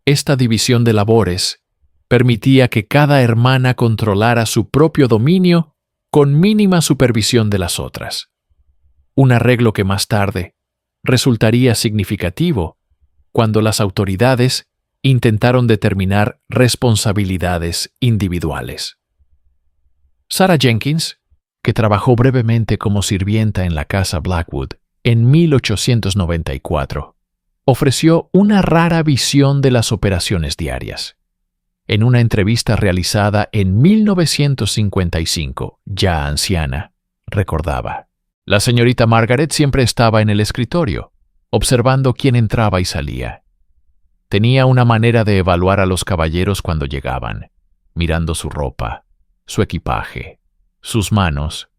Esta división de labores permitía que cada hermana controlara su propio dominio con mínima supervisión de las otras. Un arreglo que más tarde resultaría significativo cuando las autoridades intentaron determinar responsabilidades individuales. Sarah Jenkins, que trabajó brevemente como sirvienta en la casa Blackwood en 1894, ofreció una rara visión de las operaciones diarias. En una entrevista realizada en 1955, ya anciana, recordaba: «La señorita Margaret siempre estaba en el escritorio, observando quién entraba y salía. Tenía una manera de evaluar a los caballeros cuando llegaban, mirando su ropa, su equipaje, sus manos.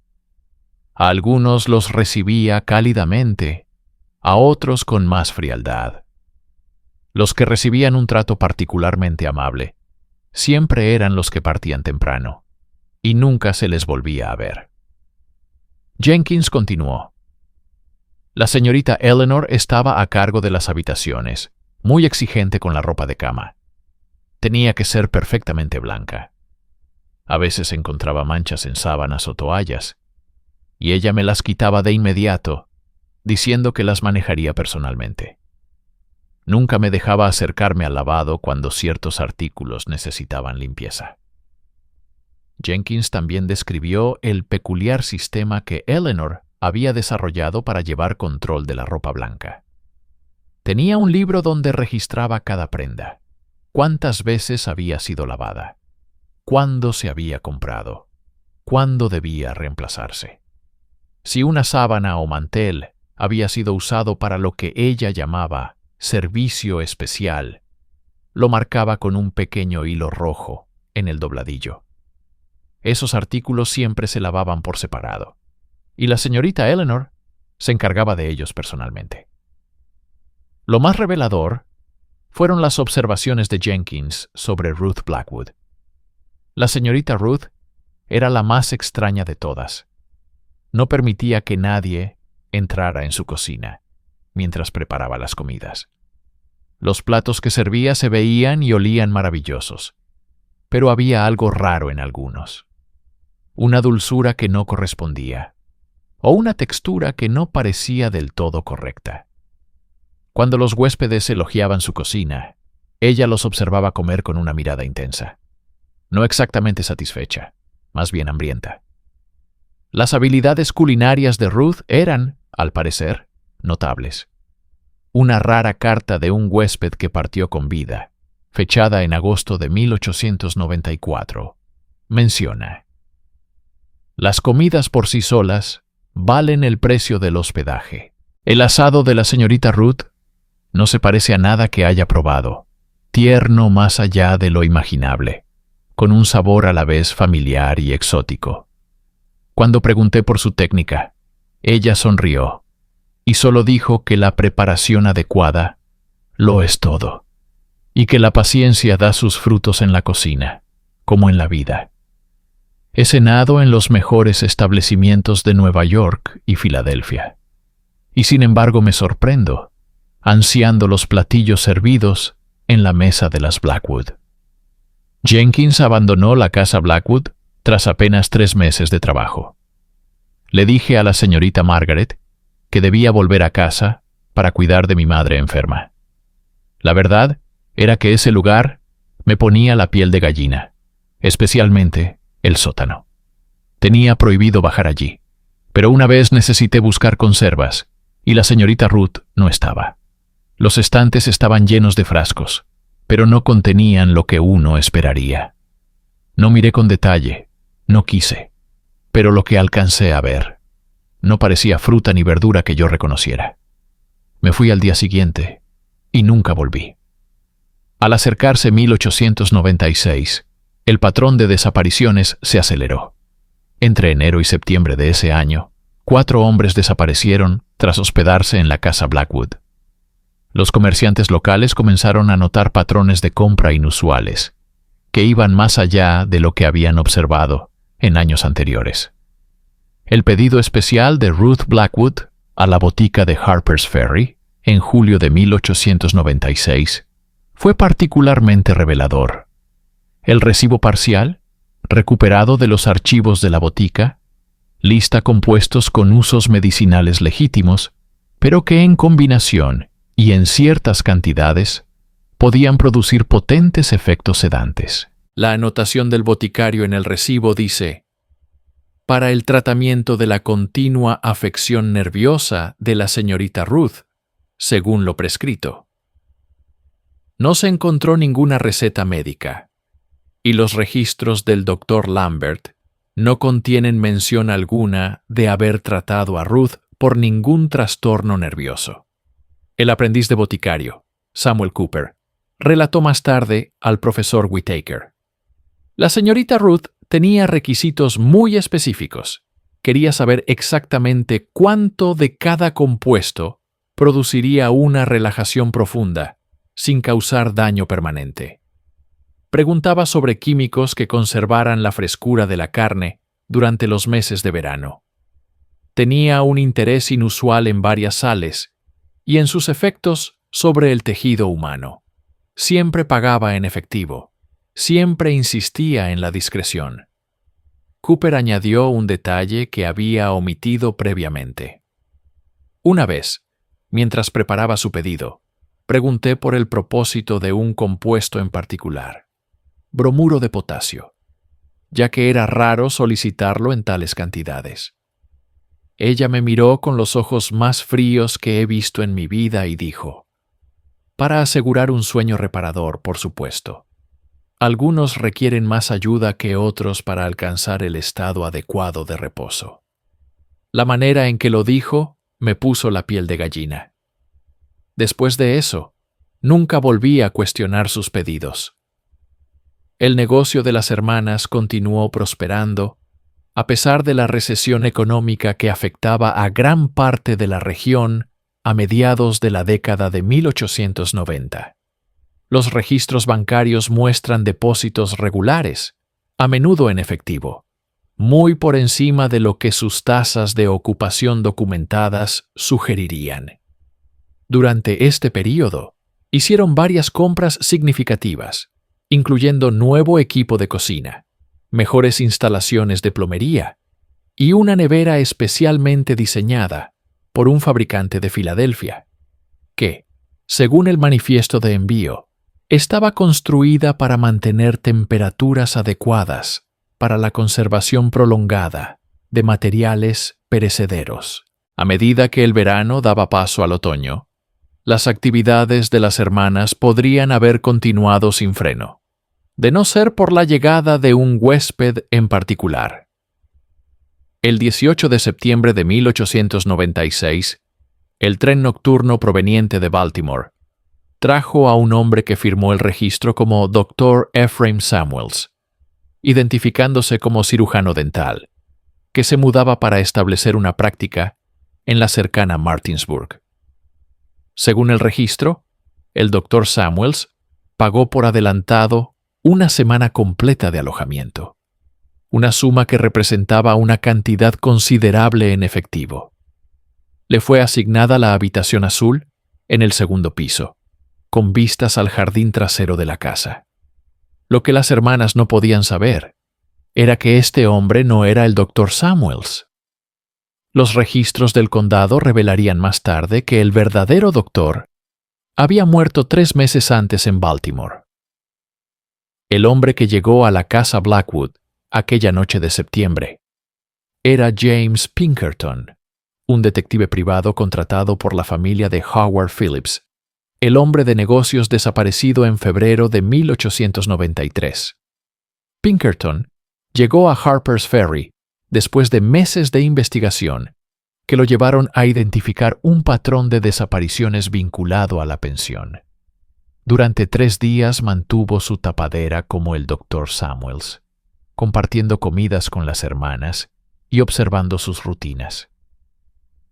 A algunos los recibía cálidamente, a otros con más frialdad. Los que recibían un trato particularmente amable siempre eran los que partían temprano, y nunca se les volvía a ver». Jenkins continuó: «La señorita Eleanor estaba a cargo de las habitaciones, muy exigente con la ropa de cama. Tenía que ser perfectamente blanca. A veces encontraba manchas en sábanas o toallas, y ella me las quitaba de inmediato, diciendo que las manejaría personalmente. Nunca me dejaba acercarme al lavado cuando ciertos artículos necesitaban limpieza». Jenkins también describió el peculiar sistema que Eleanor había desarrollado para llevar control de la ropa blanca. Tenía un libro donde registraba cada prenda, cuántas veces había sido lavada, cuándo se había comprado, cuándo debía reemplazarse. Si una sábana o mantel había sido usado para lo que ella llamaba servicio especial, lo marcaba con un pequeño hilo rojo en el dobladillo. Esos artículos siempre se lavaban por separado, y la señorita Eleanor se encargaba de ellos personalmente. Lo más revelador fueron las observaciones de Jenkins sobre Ruth Blackwood. La señorita Ruth era la más extraña de todas. No permitía que nadie entrara en su cocina mientras preparaba las comidas. Los platos que servía se veían y olían maravillosos, pero había algo raro en algunos. Una dulzura que no correspondía, o una textura que no parecía del todo correcta. Cuando los huéspedes elogiaban su cocina, ella los observaba comer con una mirada intensa, no exactamente satisfecha, más bien hambrienta. Las habilidades culinarias de Ruth eran, al parecer, notables. Una rara carta de un huésped que partió con vida, fechada en agosto de 1894, menciona: «Las comidas por sí solas valen el precio del hospedaje. El asado de la señorita Ruth no se parece a nada que haya probado, tierno más allá de lo imaginable, con un sabor a la vez familiar y exótico». Cuando pregunté por su técnica, ella sonrió y solo dijo que la preparación adecuada lo es todo, y que la paciencia da sus frutos en la cocina, como en la vida. He cenado en los mejores establecimientos de Nueva York y Filadelfia, y sin embargo me sorprendo, ansiando los platillos servidos en la mesa de las Blackwood. Jenkins abandonó la casa Blackwood tras apenas 3 meses de trabajo. Le dije a la señorita Margaret que debía volver a casa para cuidar de mi madre enferma. La verdad era que ese lugar me ponía la piel de gallina, especialmente el sótano. Tenía prohibido bajar allí, pero una vez necesité buscar conservas y la señorita Ruth no estaba. Los estantes estaban llenos de frascos, pero no contenían lo que uno esperaría. No miré con detalle, no quise, pero lo que alcancé a ver no parecía fruta ni verdura que yo reconociera. Me fui al día siguiente y nunca volví. Al acercarse 1896, el patrón de desapariciones se aceleró. Entre enero y septiembre de ese año, 4 hombres desaparecieron tras hospedarse en la casa Blackwood. Los comerciantes locales comenzaron a notar patrones de compra inusuales, que iban más allá de lo que habían observado en años anteriores. El pedido especial de Ruth Blackwood a la botica de Harper's Ferry, en julio de 1896, fue particularmente revelador. El recibo parcial, recuperado de los archivos de la botica, lista compuestos con usos medicinales legítimos, pero que en combinación y en ciertas cantidades podían producir potentes efectos sedantes. La anotación del boticario en el recibo dice: para el tratamiento de la continua afección nerviosa de la señorita Ruth, según lo prescrito. No se encontró ninguna receta médica, y los registros del Dr. Lambert no contienen mención alguna de haber tratado a Ruth por ningún trastorno nervioso. El aprendiz de boticario, Samuel Cooper, relató más tarde al profesor Whittaker: la señorita Ruth tenía requisitos muy específicos. Quería saber exactamente cuánto de cada compuesto produciría una relajación profunda, sin causar daño permanente. Preguntaba sobre químicos que conservaran la frescura de la carne durante los meses de verano. Tenía un interés inusual en varias sales y en sus efectos sobre el tejido humano. Siempre pagaba en efectivo. Siempre insistía en la discreción. Cooper añadió un detalle que había omitido previamente. Una vez, mientras preparaba su pedido, pregunté por el propósito de un compuesto en particular, bromuro de potasio, ya que era raro solicitarlo en tales cantidades. Ella me miró con los ojos más fríos que he visto en mi vida y dijo: para asegurar un sueño reparador, por supuesto. Algunos requieren más ayuda que otros para alcanzar el estado adecuado de reposo. La manera en que lo dijo me puso la piel de gallina. Después de eso, nunca volví a cuestionar sus pedidos. El negocio de las hermanas continuó prosperando, a pesar de la recesión económica que afectaba a gran parte de la región a mediados de la década de 1890. Los registros bancarios muestran depósitos regulares, a menudo en efectivo, muy por encima de lo que sus tasas de ocupación documentadas sugerirían. Durante este período, hicieron varias compras significativas, incluyendo nuevo equipo de cocina, mejores instalaciones de plomería y una nevera especialmente diseñada por un fabricante de Filadelfia, que, según el manifiesto de envío, estaba construida para mantener temperaturas adecuadas para la conservación prolongada de materiales perecederos. A medida que el verano daba paso al otoño, las actividades de las hermanas podrían haber continuado sin freno, de no ser por la llegada de un huésped en particular. El 18 de septiembre de 1896, el tren nocturno proveniente de Baltimore trajo a un hombre que firmó el registro como Dr. Ephraim Samuels, identificándose como cirujano dental, que se mudaba para establecer una práctica en la cercana Martinsburg. Según el registro, el Dr. Samuels pagó por adelantado una semana completa de alojamiento, una suma que representaba una cantidad considerable en efectivo. Le fue asignada la habitación azul en el segundo piso, con vistas al jardín trasero de la casa. Lo que las hermanas no podían saber era que este hombre no era el Dr. Samuels. Los registros del condado revelarían más tarde que el verdadero doctor había muerto 3 meses antes en Baltimore. El hombre que llegó a la casa Blackwood aquella noche de septiembre era James Pinkerton, un detective privado contratado por la familia de Howard Phillips, el hombre de negocios desaparecido en febrero de 1893. Pinkerton llegó a Harper's Ferry después de meses de investigación que lo llevaron a identificar un patrón de desapariciones vinculado a la pensión. Durante 3 días mantuvo su tapadera como el Dr. Samuels, compartiendo comidas con las hermanas y observando sus rutinas.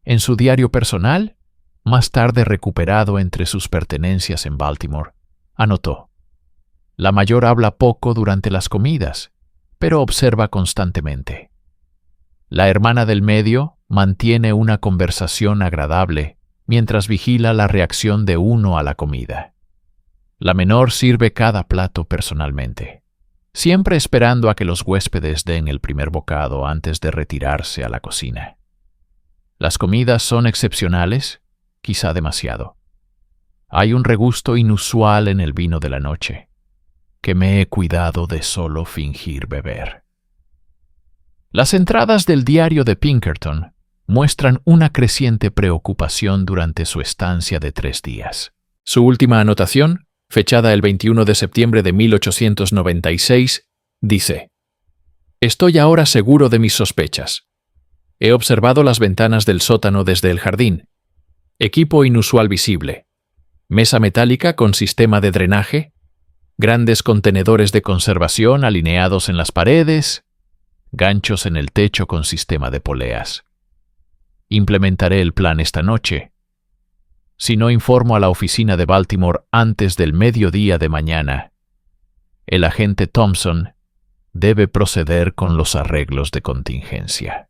En su diario personal, más tarde recuperado entre sus pertenencias en Baltimore, anotó: la mayor habla poco durante las comidas, pero observa constantemente. La hermana del medio mantiene una conversación agradable mientras vigila la reacción de uno a la comida. La menor sirve cada plato personalmente, siempre esperando a que los huéspedes den el primer bocado antes de retirarse a la cocina. Las comidas son excepcionales, quizá demasiado. Hay un regusto inusual en el vino de la noche, que me he cuidado de solo fingir beber. Las entradas del diario de Pinkerton muestran una creciente preocupación durante su estancia de 3 días. Su última anotación, fechada el 21 de septiembre de 1896, dice: «Estoy ahora seguro de mis sospechas. He observado las ventanas del sótano desde el jardín. Equipo inusual visible. Mesa metálica con sistema de drenaje. Grandes contenedores de conservación alineados en las paredes. Ganchos en el techo con sistema de poleas. Implementaré el plan esta noche. Si no informo a la oficina de Baltimore antes del mediodía de mañana, el agente Thompson debe proceder con los arreglos de contingencia».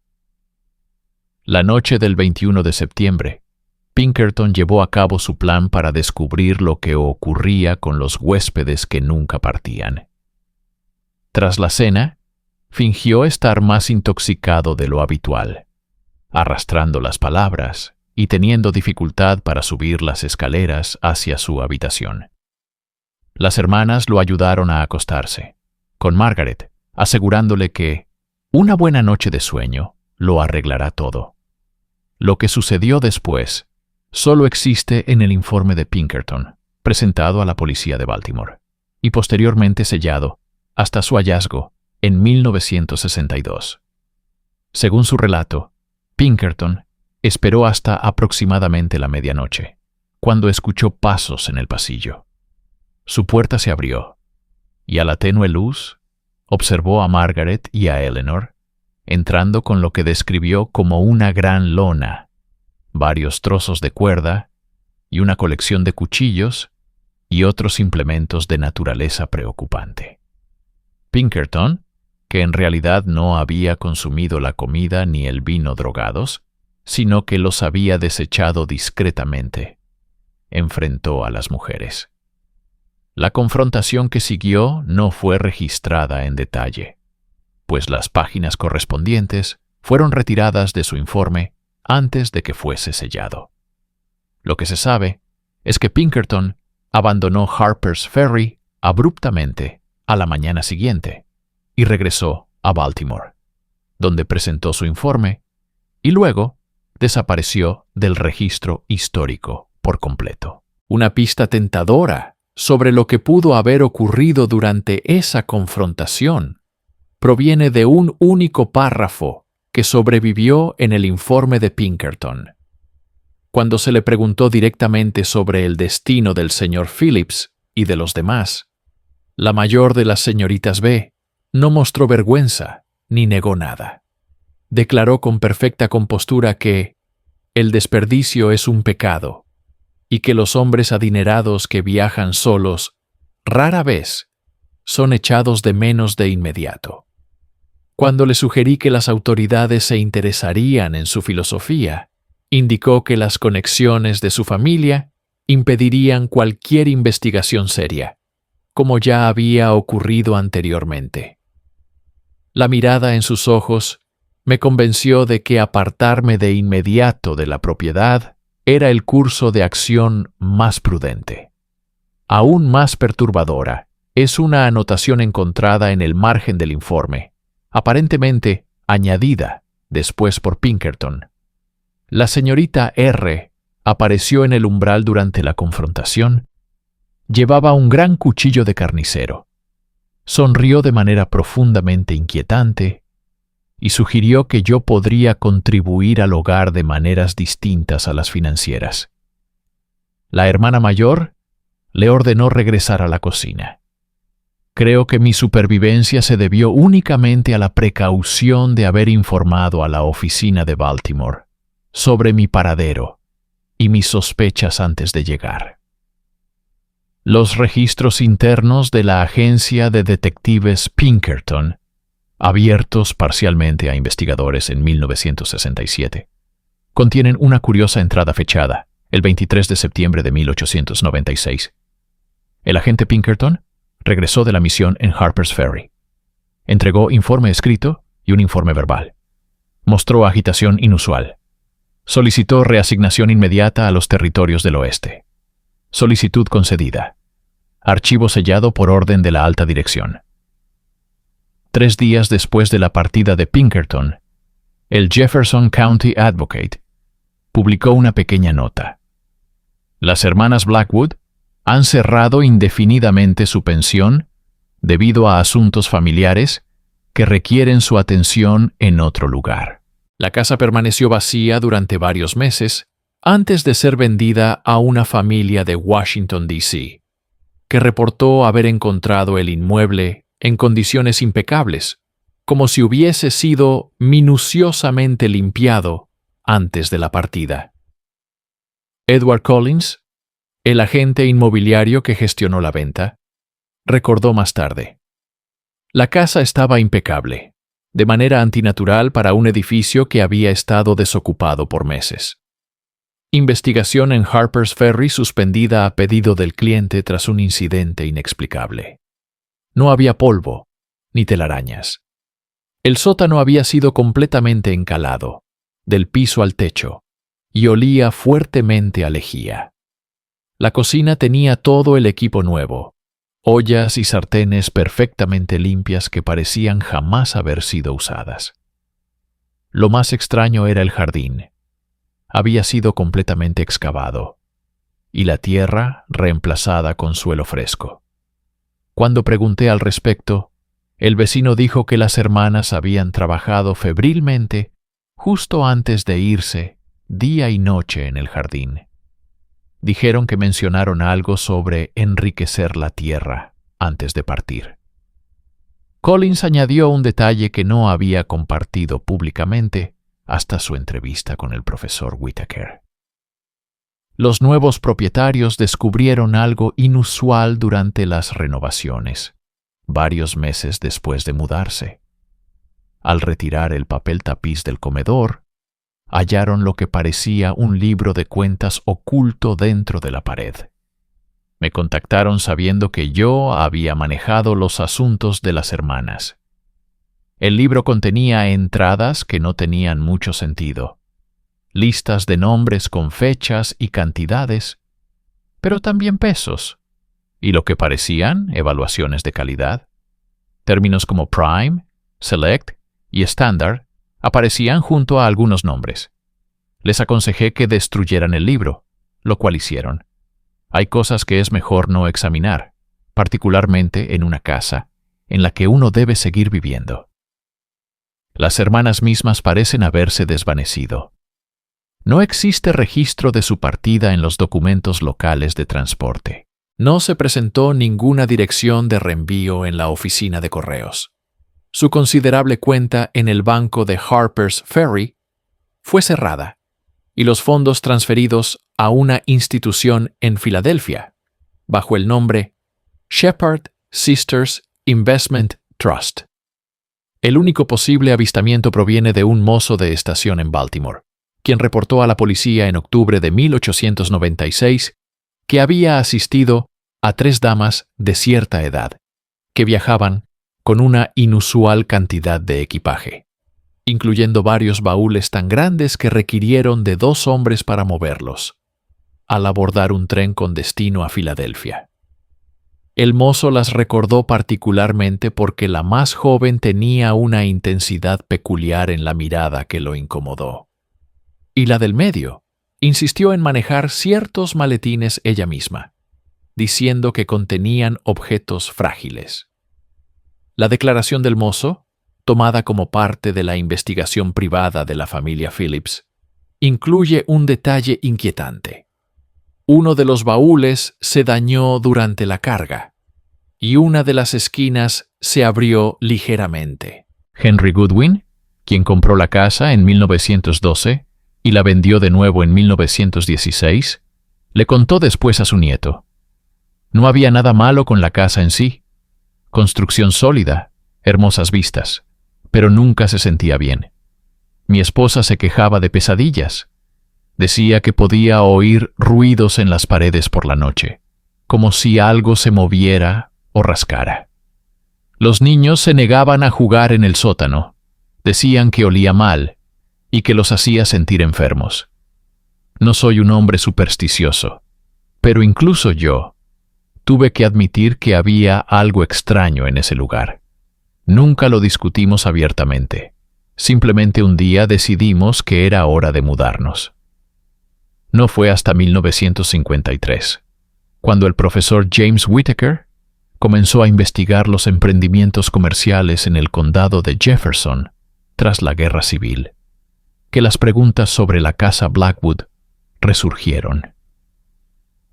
La noche del 21 de septiembre, Pinkerton llevó a cabo su plan para descubrir lo que ocurría con los huéspedes que nunca partían. Tras la cena, fingió estar más intoxicado de lo habitual, arrastrando las palabras y teniendo dificultad para subir las escaleras hacia su habitación. Las hermanas lo ayudaron a acostarse, con Margaret asegurándole que una buena noche de sueño lo arreglará todo. Lo que sucedió después solo existe en el informe de Pinkerton, presentado a la policía de Baltimore, y posteriormente sellado hasta su hallazgo en 1962. Según su relato, Pinkerton esperó hasta aproximadamente la medianoche, cuando escuchó pasos en el pasillo. Su puerta se abrió, y a la tenue luz observó a Margaret y a Eleanor entrando con lo que describió como una gran lona, varios trozos de cuerda y una colección de cuchillos y otros implementos de naturaleza preocupante. Pinkerton, que en realidad no había consumido la comida ni el vino drogados, sino que los había desechado discretamente, enfrentó a las mujeres. La confrontación que siguió no fue registrada en detalle, pues las páginas correspondientes fueron retiradas de su informe antes de que fuese sellado. Lo que se sabe es que Pinkerton abandonó Harper's Ferry abruptamente a la mañana siguiente y regresó a Baltimore, donde presentó su informe y luego desapareció del registro histórico por completo. Una pista tentadora sobre lo que pudo haber ocurrido durante esa confrontación proviene de un único párrafo que sobrevivió en el informe de Pinkerton. Cuando se le preguntó directamente sobre el destino del señor Phillips y de los demás, la mayor de las señoritas B no mostró vergüenza ni negó nada. Declaró con perfecta compostura que el desperdicio es un pecado y que los hombres adinerados que viajan solos rara vez son echados de menos de inmediato. Cuando le sugerí que las autoridades se interesarían en su filosofía, indicó que las conexiones de su familia impedirían cualquier investigación seria, como ya había ocurrido anteriormente. La mirada en sus ojos me convenció de que apartarme de inmediato de la propiedad era el curso de acción más prudente. Aún más perturbadora es una anotación encontrada en el margen del informe, aparentemente añadida después por Pinkerton. La señorita R. apareció en el umbral durante la confrontación. Llevaba un gran cuchillo de carnicero. Sonrió de manera profundamente inquietante y sugirió que yo podría contribuir al hogar de maneras distintas a las financieras. La hermana mayor le ordenó regresar a la cocina. Creo que mi supervivencia se debió únicamente a la precaución de haber informado a la oficina de Baltimore sobre mi paradero y mis sospechas antes de llegar. Los registros internos de la agencia de detectives Pinkerton, abiertos parcialmente a investigadores en 1967, contienen una curiosa entrada fechada, el 23 de septiembre de 1896. El agente Pinkerton regresó de la misión en Harper's Ferry. Entregó informe escrito y un informe verbal. Mostró agitación inusual. Solicitó reasignación inmediata a los territorios del oeste. Solicitud concedida. Archivo sellado por orden de la alta dirección. 3 días después de la partida de Pinkerton, el Jefferson County Advocate publicó una pequeña nota. Las hermanas Blackwood han cerrado indefinidamente su pensión debido a asuntos familiares que requieren su atención en otro lugar. La casa permaneció vacía durante varios meses antes de ser vendida a una familia de Washington, D.C., que reportó haber encontrado el inmueble en condiciones impecables, como si hubiese sido minuciosamente limpiado antes de la partida. Edward Collins, el agente inmobiliario que gestionó la venta, recordó más tarde: la casa estaba impecable, de manera antinatural para un edificio que había estado desocupado por meses. Investigación en Harper's Ferry suspendida a pedido del cliente tras un incidente inexplicable. No había polvo, ni telarañas. El sótano había sido completamente encalado, del piso al techo, y olía fuertemente a lejía. La cocina tenía todo el equipo nuevo, ollas y sartenes perfectamente limpias que parecían jamás haber sido usadas. Lo más extraño era el jardín. Había sido completamente excavado, y la tierra reemplazada con suelo fresco. Cuando pregunté al respecto, el vecino dijo que las hermanas habían trabajado febrilmente justo antes de irse, día y noche en el jardín. Dijeron que mencionaron algo sobre enriquecer la tierra antes de partir. Collins añadió un detalle que no había compartido públicamente hasta su entrevista con el profesor Whittaker. Los nuevos propietarios descubrieron algo inusual durante las renovaciones, varios meses después de mudarse. Al retirar el papel tapiz del comedor, hallaron lo que parecía un libro de cuentas oculto dentro de la pared. Me contactaron sabiendo que yo había manejado los asuntos de las hermanas. El libro contenía entradas que no tenían mucho sentido, listas de nombres con fechas y cantidades, pero también pesos, y lo que parecían evaluaciones de calidad. Términos como Prime, Select y Standard aparecían junto a algunos nombres. Les aconsejé que destruyeran el libro, lo cual hicieron. Hay cosas que es mejor no examinar, particularmente en una casa en la que uno debe seguir viviendo. Las hermanas mismas parecen haberse desvanecido. No existe registro de su partida en los documentos locales de transporte. No se presentó ninguna dirección de reenvío en la oficina de correos. Su considerable cuenta en el banco de Harper's Ferry fue cerrada y los fondos transferidos a una institución en Filadelfia, bajo el nombre Shepherd Sisters Investment Trust. El único posible avistamiento proviene de un mozo de estación en Baltimore, quien reportó a la policía en octubre de 1896 que había asistido a 3 damas de cierta edad, que viajaban con una inusual cantidad de equipaje. incluyendo varios baúles tan grandes que requirieron de 2 hombres para moverlos, al abordar un tren con destino a Filadelfia. El mozo las recordó particularmente porque la más joven tenía una intensidad peculiar en la mirada que lo incomodó. Y la del medio insistió en manejar ciertos maletines ella misma, diciendo que contenían objetos frágiles. La declaración del mozo, tomada como parte de la investigación privada de la familia Phillips, incluye un detalle inquietante. Uno de los baúles se dañó durante la carga y una de las esquinas se abrió ligeramente. Henry Goodwin, quien compró la casa en 1912 y la vendió de nuevo en 1916, le contó después a su nieto: no había nada malo con la casa en sí. Construcción sólida, hermosas vistas, pero nunca se sentía bien. Mi esposa se quejaba de pesadillas. Decía que podía oír ruidos en las paredes por la noche, como si algo se moviera o rascara. Los niños se negaban a jugar en el sótano. Decían que olía mal y que los hacía sentir enfermos. No soy un hombre supersticioso, pero incluso yo tuve que admitir que había algo extraño en ese lugar. Nunca lo discutimos abiertamente. Simplemente un día decidimos que era hora de mudarnos. No fue hasta 1953, cuando el profesor James Whittaker comenzó a investigar los emprendimientos comerciales en el condado de Jefferson tras la Guerra Civil, que las preguntas sobre la casa Blackwood resurgieron.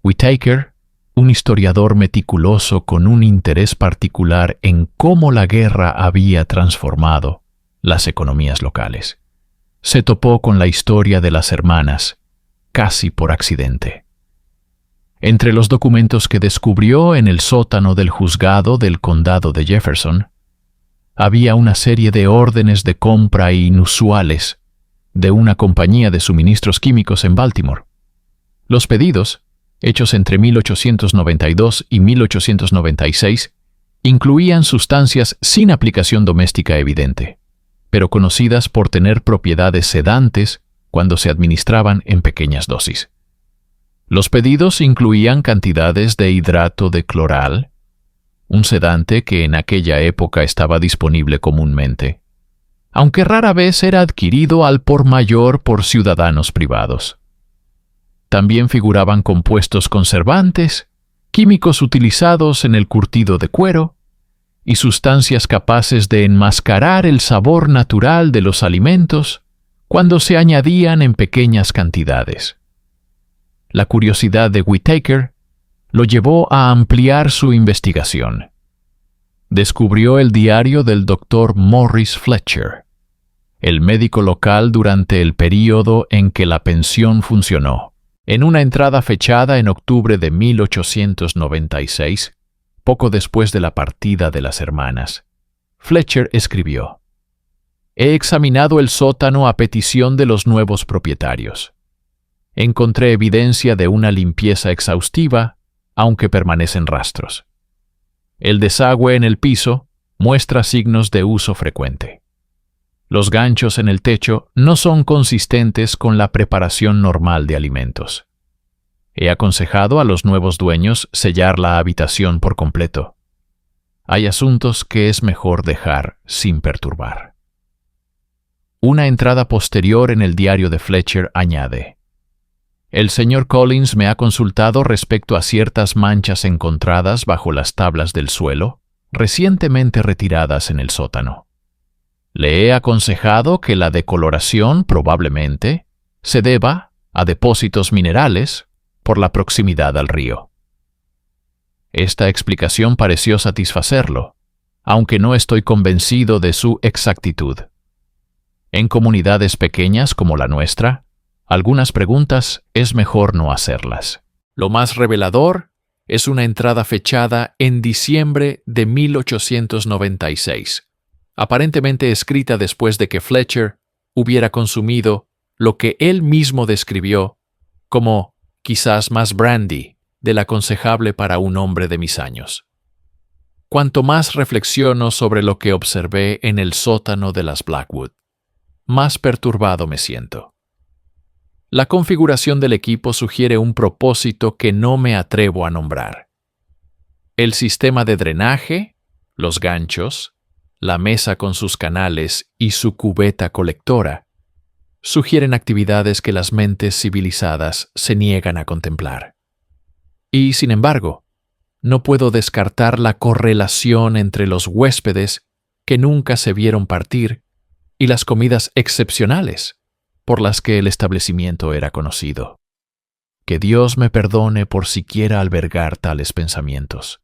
Whittaker, un historiador meticuloso con un interés particular en cómo la guerra había transformado las economías locales, se topó con la historia de las hermanas casi por accidente. Entre los documentos que descubrió en el sótano del juzgado del condado de Jefferson, había una serie de órdenes de compra inusuales de una compañía de suministros químicos en Baltimore. Los pedidos, hechos entre 1892 y 1896, incluían sustancias sin aplicación doméstica evidente, pero conocidas por tener propiedades sedantes cuando se administraban en pequeñas dosis. Los pedidos incluían cantidades de hidrato de cloral, un sedante que en aquella época estaba disponible comúnmente, aunque rara vez era adquirido al por mayor por ciudadanos privados. También figuraban compuestos conservantes, químicos utilizados en el curtido de cuero y sustancias capaces de enmascarar el sabor natural de los alimentos cuando se añadían en pequeñas cantidades. La curiosidad de Whittaker lo llevó a ampliar su investigación. Descubrió el diario del Dr. Morris Fletcher, el médico local durante el período en que la pensión funcionó. En una entrada fechada en octubre de 1896, poco después de la partida de las hermanas, Fletcher escribió: «He examinado el sótano a petición de los nuevos propietarios. Encontré evidencia de una limpieza exhaustiva, aunque permanecen rastros. El desagüe en el piso muestra signos de uso frecuente. Los ganchos en el techo no son consistentes con la preparación normal de alimentos. He aconsejado a los nuevos dueños sellar la habitación por completo. Hay asuntos que es mejor dejar sin perturbar». Una entrada posterior en el diario de Fletcher añade: «El señor Collins me ha consultado respecto a ciertas manchas encontradas bajo las tablas del suelo, recientemente retiradas en el sótano. Le he aconsejado que la decoloración probablemente se deba a depósitos minerales por la proximidad al río». Esta explicación pareció satisfacerlo, aunque no estoy convencido de su exactitud. En comunidades pequeñas como la nuestra, algunas preguntas es mejor no hacerlas. Lo más revelador es una entrada fechada en diciembre de 1896, aparentemente escrita después de que Fletcher hubiera consumido lo que él mismo describió como quizás más brandy del aconsejable para un hombre de mis años. Cuanto más reflexiono sobre lo que observé en el sótano de las Blackwood, más perturbado me siento. La configuración del equipo sugiere un propósito que no me atrevo a nombrar. El sistema de drenaje, los ganchos, la mesa con sus canales y su cubeta colectora sugieren actividades que las mentes civilizadas se niegan a contemplar. Y, sin embargo, no puedo descartar la correlación entre los huéspedes que nunca se vieron partir y las comidas excepcionales por las que el establecimiento era conocido. Que Dios me perdone por siquiera albergar tales pensamientos.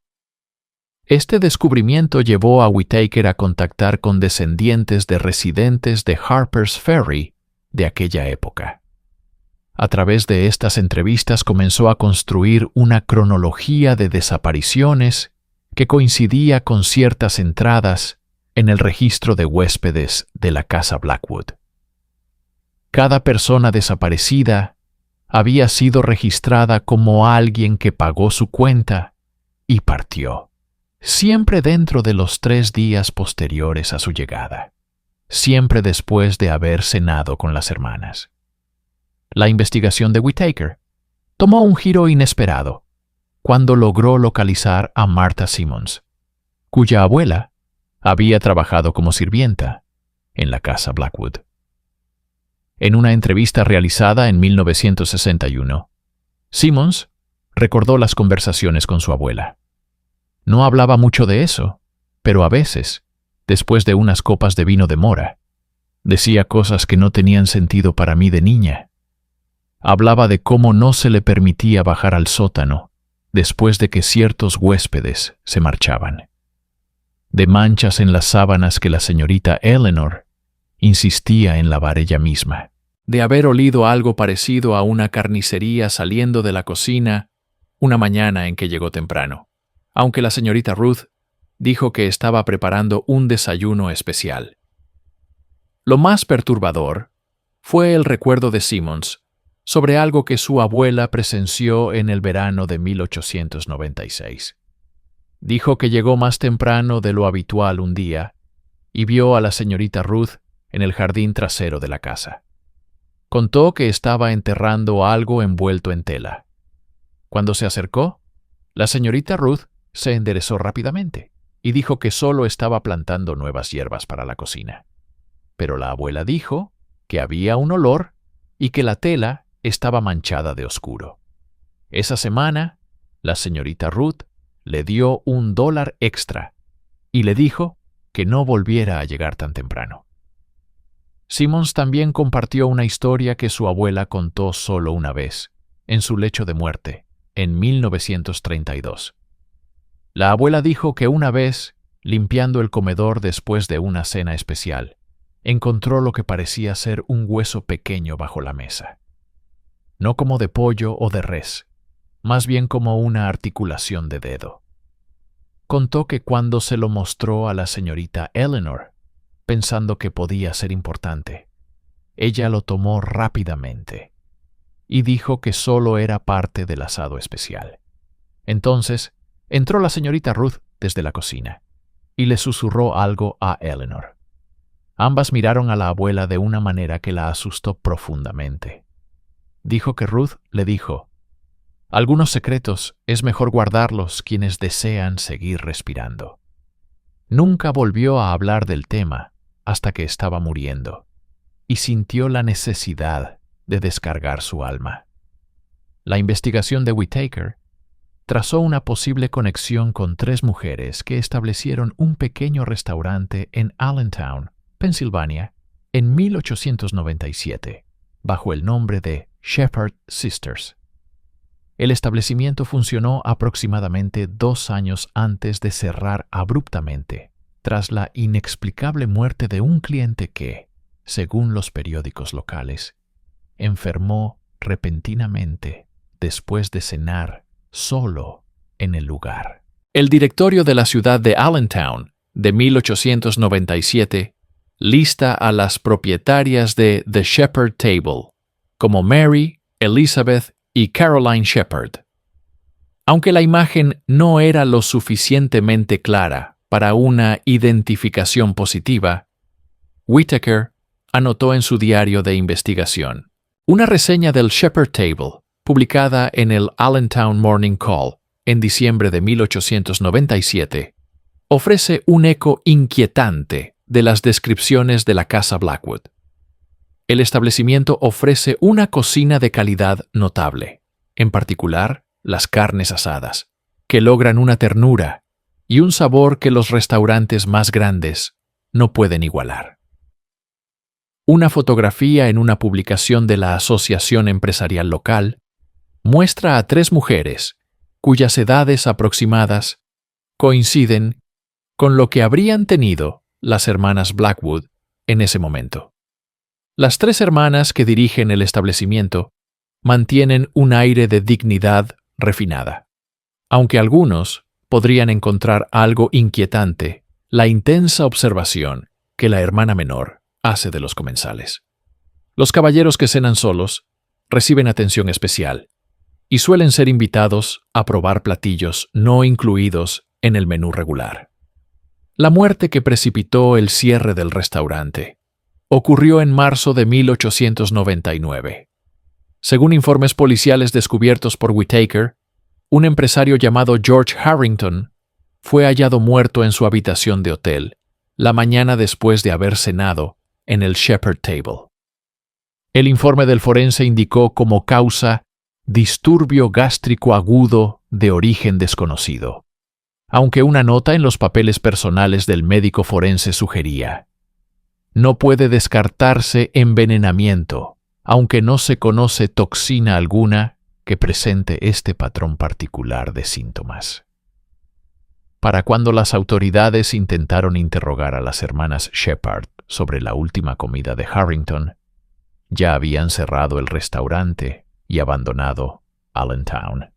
Este descubrimiento llevó a Whitaker a contactar con descendientes de residentes de Harper's Ferry de aquella época. A través de estas entrevistas comenzó a construir una cronología de desapariciones que coincidía con ciertas entradas en el registro de huéspedes de la casa Blackwood. Cada persona desaparecida había sido registrada como alguien que pagó su cuenta y partió, siempre dentro de los 3 días posteriores a su llegada, siempre después de haber cenado con las hermanas. La investigación de Whitaker tomó un giro inesperado cuando logró localizar a Martha Simmons, cuya abuela había trabajado como sirvienta en la casa Blackwood. En una entrevista realizada en 1961, Simmons recordó las conversaciones con su abuela. No hablaba mucho de eso, pero a veces, después de unas copas de vino de mora, decía cosas que no tenían sentido para mí de niña. Hablaba de cómo no se le permitía bajar al sótano después de que ciertos huéspedes se marchaban. De manchas en las sábanas que la señorita Eleanor insistía en lavar ella misma. De haber olido algo parecido a una carnicería saliendo de la cocina una mañana en que llegó temprano, aunque la señorita Ruth dijo que estaba preparando un desayuno especial. Lo más perturbador fue el recuerdo de Simmons sobre algo que su abuela presenció en el verano de 1896. Dijo que llegó más temprano de lo habitual un día y vio a la señorita Ruth en el jardín trasero de la casa. Contó que estaba enterrando algo envuelto en tela. Cuando se acercó, la señorita Ruth se enderezó rápidamente y dijo que solo estaba plantando nuevas hierbas para la cocina. Pero la abuela dijo que había un olor y que la tela estaba manchada de oscuro. Esa semana, la señorita Ruth le dio $1 extra y le dijo que no volviera a llegar tan temprano. Simmons también compartió una historia que su abuela contó solo una vez, en su lecho de muerte, en 1932. La abuela dijo que una vez, limpiando el comedor después de una cena especial, encontró lo que parecía ser un hueso pequeño bajo la mesa. No como de pollo o de res, más bien como una articulación de dedo. Contó que cuando se lo mostró a la señorita Eleanor, pensando que podía ser importante, ella lo tomó rápidamente y dijo que solo era parte del asado especial. Entonces, entró la señorita Ruth desde la cocina y le susurró algo a Eleanor. Ambas miraron a la abuela de una manera que la asustó profundamente. Dijo que Ruth le dijo: «Algunos secretos es mejor guardarlos quienes desean seguir respirando». Nunca volvió a hablar del tema hasta que estaba muriendo y sintió la necesidad de descargar su alma. La investigación de Whitaker trazó una posible conexión con 3 mujeres que establecieron un pequeño restaurante en Allentown, Pensilvania, en 1897, bajo el nombre de Shepherd Sisters. El establecimiento funcionó aproximadamente 2 años antes de cerrar abruptamente, tras la inexplicable muerte de un cliente que, según los periódicos locales, enfermó repentinamente después de cenar solo en el lugar. El directorio de la ciudad de Allentown, de 1897, lista a las propietarias de The Shepherd Table como Mary, Elizabeth y Caroline Shepherd. Aunque la imagen no era lo suficientemente clara para una identificación positiva, Whitaker anotó en su diario de investigación. Una reseña del Shepherd Table, publicada en el Allentown Morning Call en diciembre de 1897, ofrece un eco inquietante de las descripciones de la casa Blackwood. El establecimiento ofrece una cocina de calidad notable, en particular las carnes asadas, que logran una ternura y un sabor que los restaurantes más grandes no pueden igualar. Una fotografía en una publicación de la Asociación Empresarial Local muestra a 3 mujeres cuyas edades aproximadas coinciden con lo que habrían tenido las hermanas Blackwood en ese momento. Las 3 hermanas que dirigen el establecimiento mantienen un aire de dignidad refinada, aunque algunos podrían encontrar algo inquietante la intensa observación que la hermana menor hace de los comensales. Los caballeros que cenan solos reciben atención especial y suelen ser invitados a probar platillos no incluidos en el menú regular. La muerte que precipitó el cierre del restaurante ocurrió en marzo de 1899. Según informes policiales descubiertos por Whittaker, un empresario llamado George Harrington fue hallado muerto en su habitación de hotel la mañana después de haber cenado en el Shepherd Table. El informe del forense indicó como causa disturbio gástrico agudo de origen desconocido, aunque una nota en los papeles personales del médico forense sugería: no puede descartarse envenenamiento, aunque no se conoce toxina alguna que presente este patrón particular de síntomas. Para cuando las autoridades intentaron interrogar a las hermanas Shepherd sobre la última comida de Harrington, ya habían cerrado el restaurante y abandonado Allentown.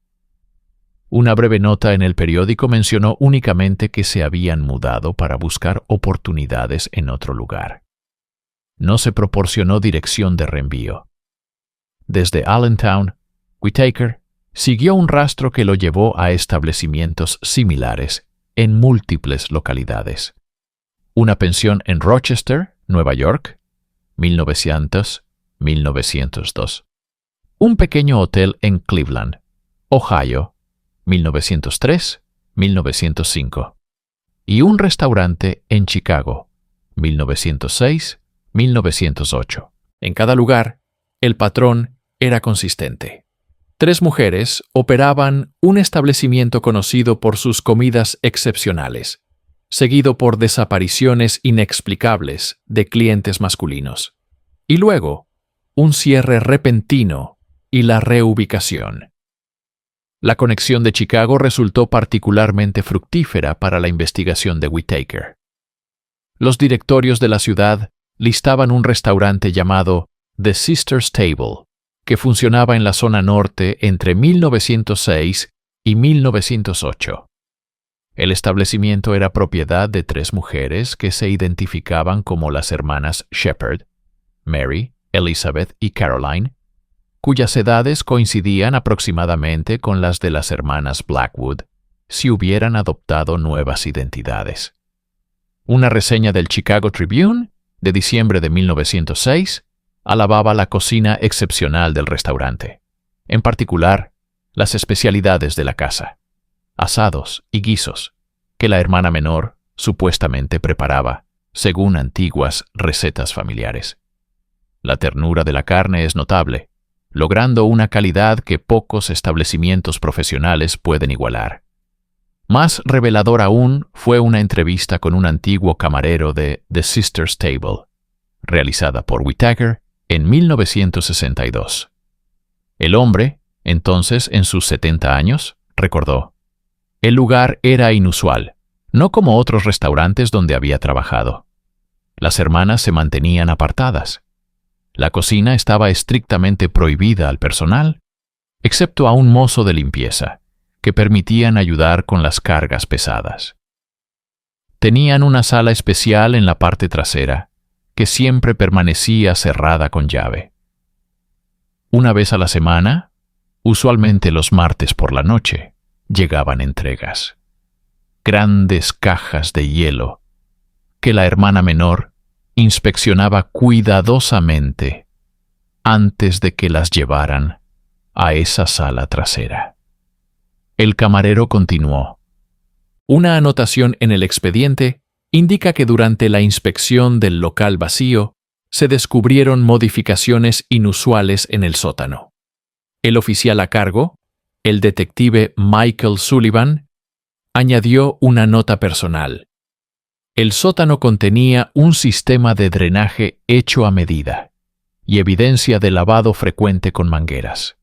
Una breve nota en el periódico mencionó únicamente que se habían mudado para buscar oportunidades en otro lugar. No se proporcionó dirección de reenvío. Desde Allentown, Whittaker siguió un rastro que lo llevó a establecimientos similares en múltiples localidades. Una pensión en Rochester, Nueva York, 1900-1902. Un pequeño hotel en Cleveland, Ohio, 1903-1905. Y un restaurante en Chicago, 1906-1908. En cada lugar, el patrón era consistente. 3 mujeres operaban un establecimiento conocido por sus comidas excepcionales, seguido por desapariciones inexplicables de clientes masculinos. Y luego, un cierre repentino y la reubicación. La conexión de Chicago resultó particularmente fructífera para la investigación de Whittaker. Los directorios de la ciudad listaban un restaurante llamado The Sisters' Table, que funcionaba en la zona norte entre 1906 y 1908. El establecimiento era propiedad de 3 mujeres que se identificaban como las hermanas Shepherd, Mary, Elizabeth y Caroline, cuyas edades coincidían aproximadamente con las de las hermanas Blackwood si hubieran adoptado nuevas identidades. Una reseña del Chicago Tribune de diciembre de 1906 alababa la cocina excepcional del restaurante, en particular las especialidades de la casa, asados y guisos, que la hermana menor supuestamente preparaba, según antiguas recetas familiares. La ternura de la carne es notable, logrando una calidad que pocos establecimientos profesionales pueden igualar. Más revelador aún fue una entrevista con un antiguo camarero de The Sisters' Table, realizada por Whittaker en 1962. El hombre, entonces en sus 70 años, recordó: el lugar era inusual, no como otros restaurantes donde había trabajado. Las hermanas se mantenían apartadas. La cocina estaba estrictamente prohibida al personal, excepto a un mozo de limpieza, que permitían ayudar con las cargas pesadas. Tenían una sala especial en la parte trasera, que siempre permanecía cerrada con llave. Una vez a la semana, usualmente los martes por la noche, llegaban entregas. Grandes cajas de hielo, que la hermana menor inspeccionaba cuidadosamente antes de que las llevaran a esa sala trasera. El camarero continuó. Una anotación en el expediente indica que durante la inspección del local vacío se descubrieron modificaciones inusuales en el sótano. El oficial a cargo, el detective Michael Sullivan, añadió una nota personal. El sótano contenía un sistema de drenaje hecho a medida y evidencia de lavado frecuente con mangueras.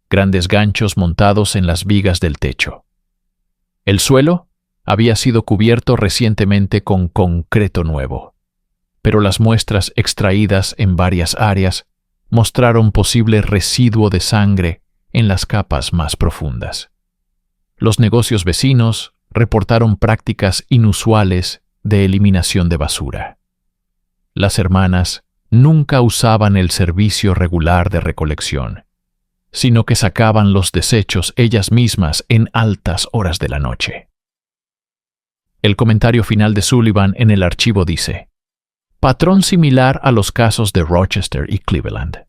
Grandes ganchos montados en las vigas del techo. El suelo había sido cubierto recientemente con concreto nuevo, pero las muestras extraídas en varias áreas mostraron posible residuo de sangre en las capas más profundas. Los negocios vecinos reportaron prácticas inusuales de eliminación de basura. Las hermanas nunca usaban el servicio regular de recolección, sino que sacaban los desechos ellas mismas en altas horas de la noche. El comentario final de Sullivan en el archivo dice: patrón similar a los casos de Rochester y Cleveland.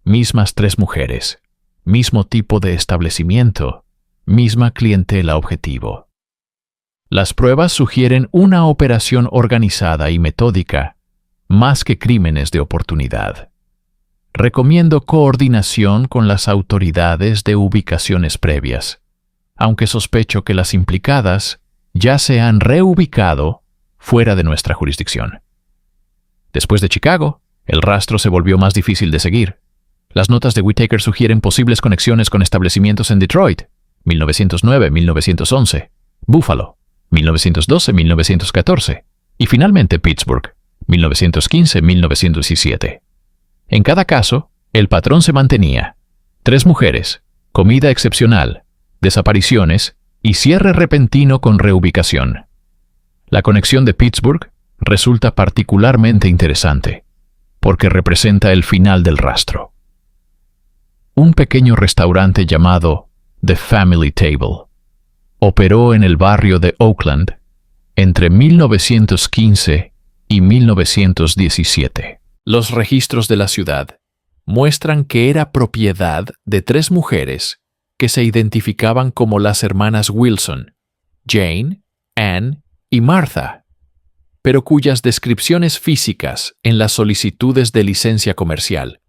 Mismas 3 mujeres, mismo tipo de establecimiento, misma clientela objetivo. Las pruebas sugieren una operación organizada y metódica, más que crímenes de oportunidad. Recomiendo coordinación con las autoridades de ubicaciones previas, aunque sospecho que las implicadas ya se han reubicado fuera de nuestra jurisdicción. Después de Chicago, el rastro se volvió más difícil de seguir. Las notas de Whittaker sugieren posibles conexiones con establecimientos en Detroit, 1909-1911, Buffalo, 1912-1914, y finalmente Pittsburgh, 1915-1917. En cada caso, el patrón se mantenía: 3 mujeres, comida excepcional, desapariciones y cierre repentino con reubicación. La conexión de Pittsburgh resulta particularmente interesante, porque representa el final del rastro. Un pequeño restaurante llamado The Family Table operó en el barrio de Oakland entre 1915 y 1917. Los registros de la ciudad muestran que era propiedad de 3 mujeres que se identificaban como las hermanas Wilson, Jane, Anne y Martha, pero cuyas descripciones físicas en las solicitudes de licencia comercial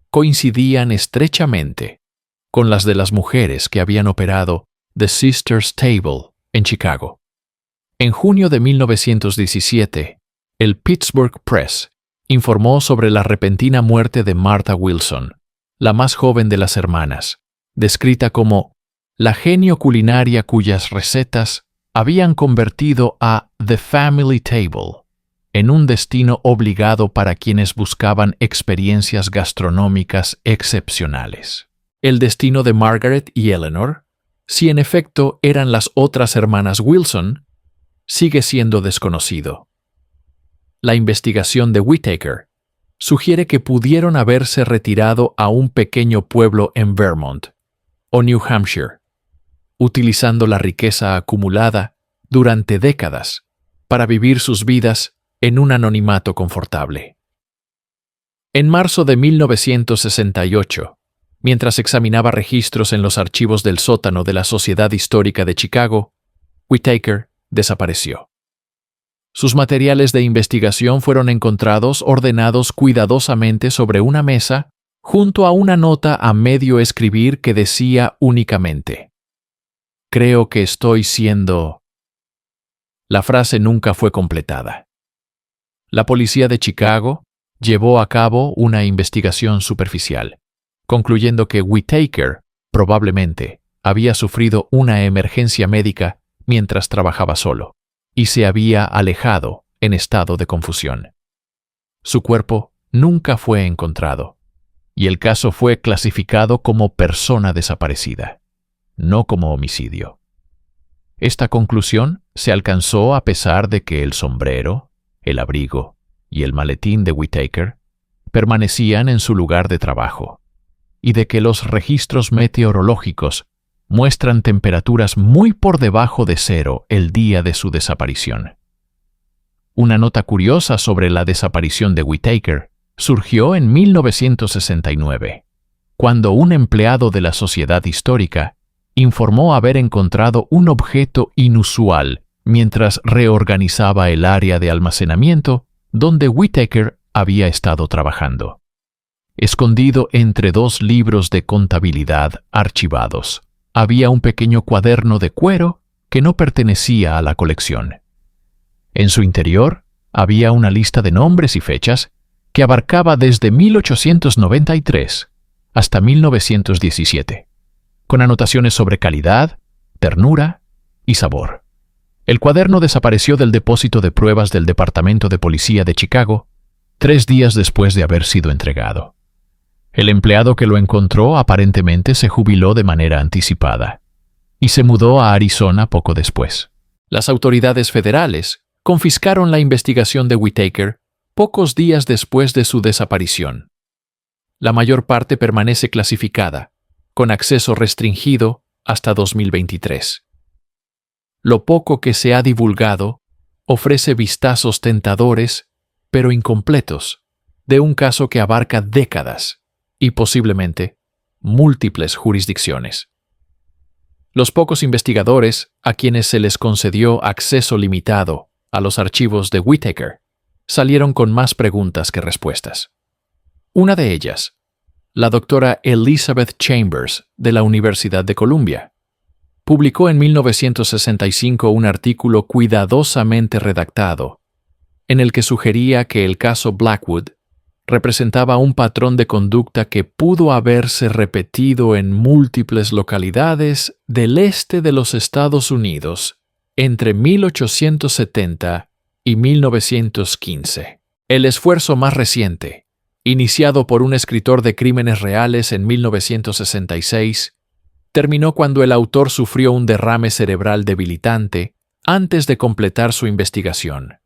coincidían estrechamente con las de las mujeres que habían operado The Sisters Table en Chicago. En junio de 1917, el Pittsburgh Press informó sobre la repentina muerte de Martha Wilson, la más joven de las hermanas, descrita como la genio culinaria cuyas recetas habían convertido a The Family Table en un destino obligado para quienes buscaban experiencias gastronómicas excepcionales. El destino de Margaret y Eleanor, si en efecto eran las otras hermanas Wilson, sigue siendo desconocido. La investigación de Whittaker sugiere que pudieron haberse retirado a un pequeño pueblo en Vermont o New Hampshire, utilizando la riqueza acumulada durante décadas para vivir sus vidas en un anonimato confortable. En marzo de 1968, mientras examinaba registros en los archivos del sótano de la Sociedad Histórica de Chicago, Whittaker desapareció. Sus materiales de investigación fueron encontrados ordenados cuidadosamente sobre una mesa junto a una nota a medio escribir que decía únicamente: «Creo que estoy siendo...». La frase nunca fue completada. La policía de Chicago llevó a cabo una investigación superficial, concluyendo que Whittaker probablemente había sufrido una emergencia médica mientras trabajaba solo y se había alejado en estado de confusión. Su cuerpo nunca fue encontrado y el caso fue clasificado como persona desaparecida, no como homicidio. Esta conclusión se alcanzó a pesar de que el sombrero, el abrigo y el maletín de Whittaker permanecían en su lugar de trabajo, y de que los registros meteorológicos muestran temperaturas muy por debajo de 0 el día de su desaparición. Una nota curiosa sobre la desaparición de Whittaker surgió en 1969, cuando un empleado de la Sociedad Histórica informó haber encontrado un objeto inusual mientras reorganizaba el área de almacenamiento donde Whittaker había estado trabajando. Escondido entre dos libros de contabilidad archivados, había un pequeño cuaderno de cuero que no pertenecía a la colección. En su interior había una lista de nombres y fechas que abarcaba desde 1893 hasta 1917, con anotaciones sobre calidad, ternura y sabor. El cuaderno desapareció del depósito de pruebas del Departamento de Policía de Chicago 3 días después de haber sido entregado. El empleado que lo encontró aparentemente se jubiló de manera anticipada y se mudó a Arizona poco después. Las autoridades federales confiscaron la investigación de Whittaker pocos días después de su desaparición. La mayor parte permanece clasificada, con acceso restringido hasta 2023. Lo poco que se ha divulgado ofrece vistazos tentadores, pero incompletos, de un caso que abarca décadas y posiblemente múltiples jurisdicciones. Los pocos investigadores a quienes se les concedió acceso limitado a los archivos de Whittaker salieron con más preguntas que respuestas. Una de ellas, la doctora Elizabeth Chambers de la Universidad de Columbia, publicó en 1965 un artículo cuidadosamente redactado en el que sugería que el caso Blackwood representaba un patrón de conducta que pudo haberse repetido en múltiples localidades del este de los Estados Unidos entre 1870 y 1915. El esfuerzo más reciente, iniciado por un escritor de crímenes reales en 1966, terminó cuando el autor sufrió un derrame cerebral debilitante antes de completar su investigación.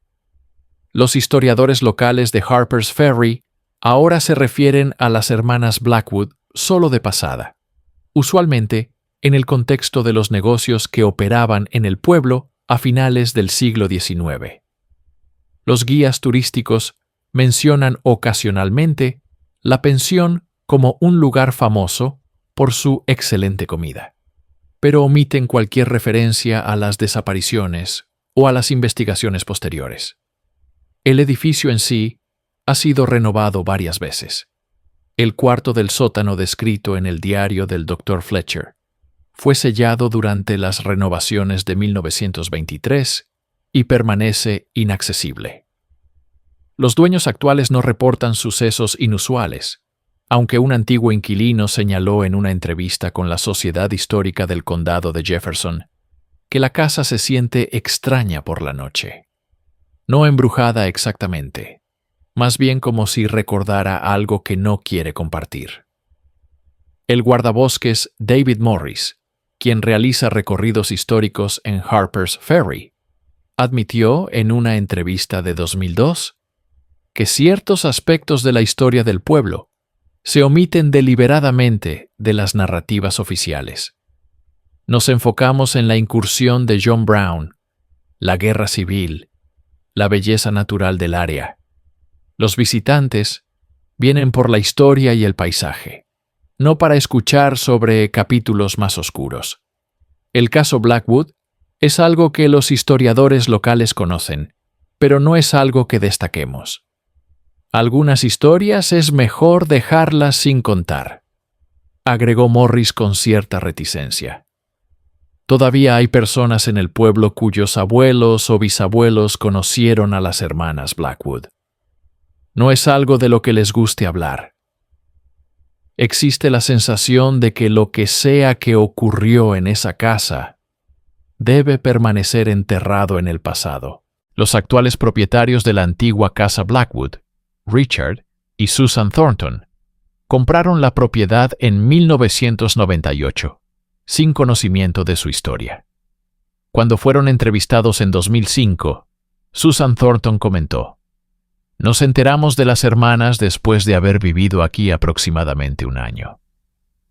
Los historiadores locales de Harper's Ferry ahora se refieren a las hermanas Blackwood solo de pasada, usualmente en el contexto de los negocios que operaban en el pueblo a finales del siglo XIX. Los guías turísticos mencionan ocasionalmente la pensión como un lugar famoso por su excelente comida, pero omiten cualquier referencia a las desapariciones o a las investigaciones posteriores. El edificio en sí ha sido renovado varias veces. El cuarto del sótano descrito en el diario del Dr. Fletcher fue sellado durante las renovaciones de 1923 y permanece inaccesible. Los dueños actuales no reportan sucesos inusuales, aunque un antiguo inquilino señaló en una entrevista con la Sociedad Histórica del Condado de Jefferson que la casa se siente extraña por la noche. No embrujada exactamente, más bien como si recordara algo que no quiere compartir. El guardabosques David Morris, quien realiza recorridos históricos en Harper's Ferry, admitió en una entrevista de 2002 que ciertos aspectos de la historia del pueblo se omiten deliberadamente de las narrativas oficiales. Nos enfocamos en la incursión de John Brown, la guerra civil, la belleza natural del área. Los visitantes vienen por la historia y el paisaje, no para escuchar sobre capítulos más oscuros. El caso Blackwood es algo que los historiadores locales conocen, pero no es algo que destaquemos. Algunas historias es mejor dejarlas sin contar, agregó Morris con cierta reticencia. Todavía hay personas en el pueblo cuyos abuelos o bisabuelos conocieron a las hermanas Blackwood. No es algo de lo que les guste hablar. Existe la sensación de que lo que sea que ocurrió en esa casa debe permanecer enterrado en el pasado. Los actuales propietarios de la antigua casa Blackwood, Richard y Susan Thornton, compraron la propiedad en 1998, sin conocimiento de su historia. Cuando fueron entrevistados en 2005, Susan Thornton comentó: "Nos enteramos de las hermanas después de haber vivido aquí aproximadamente un año.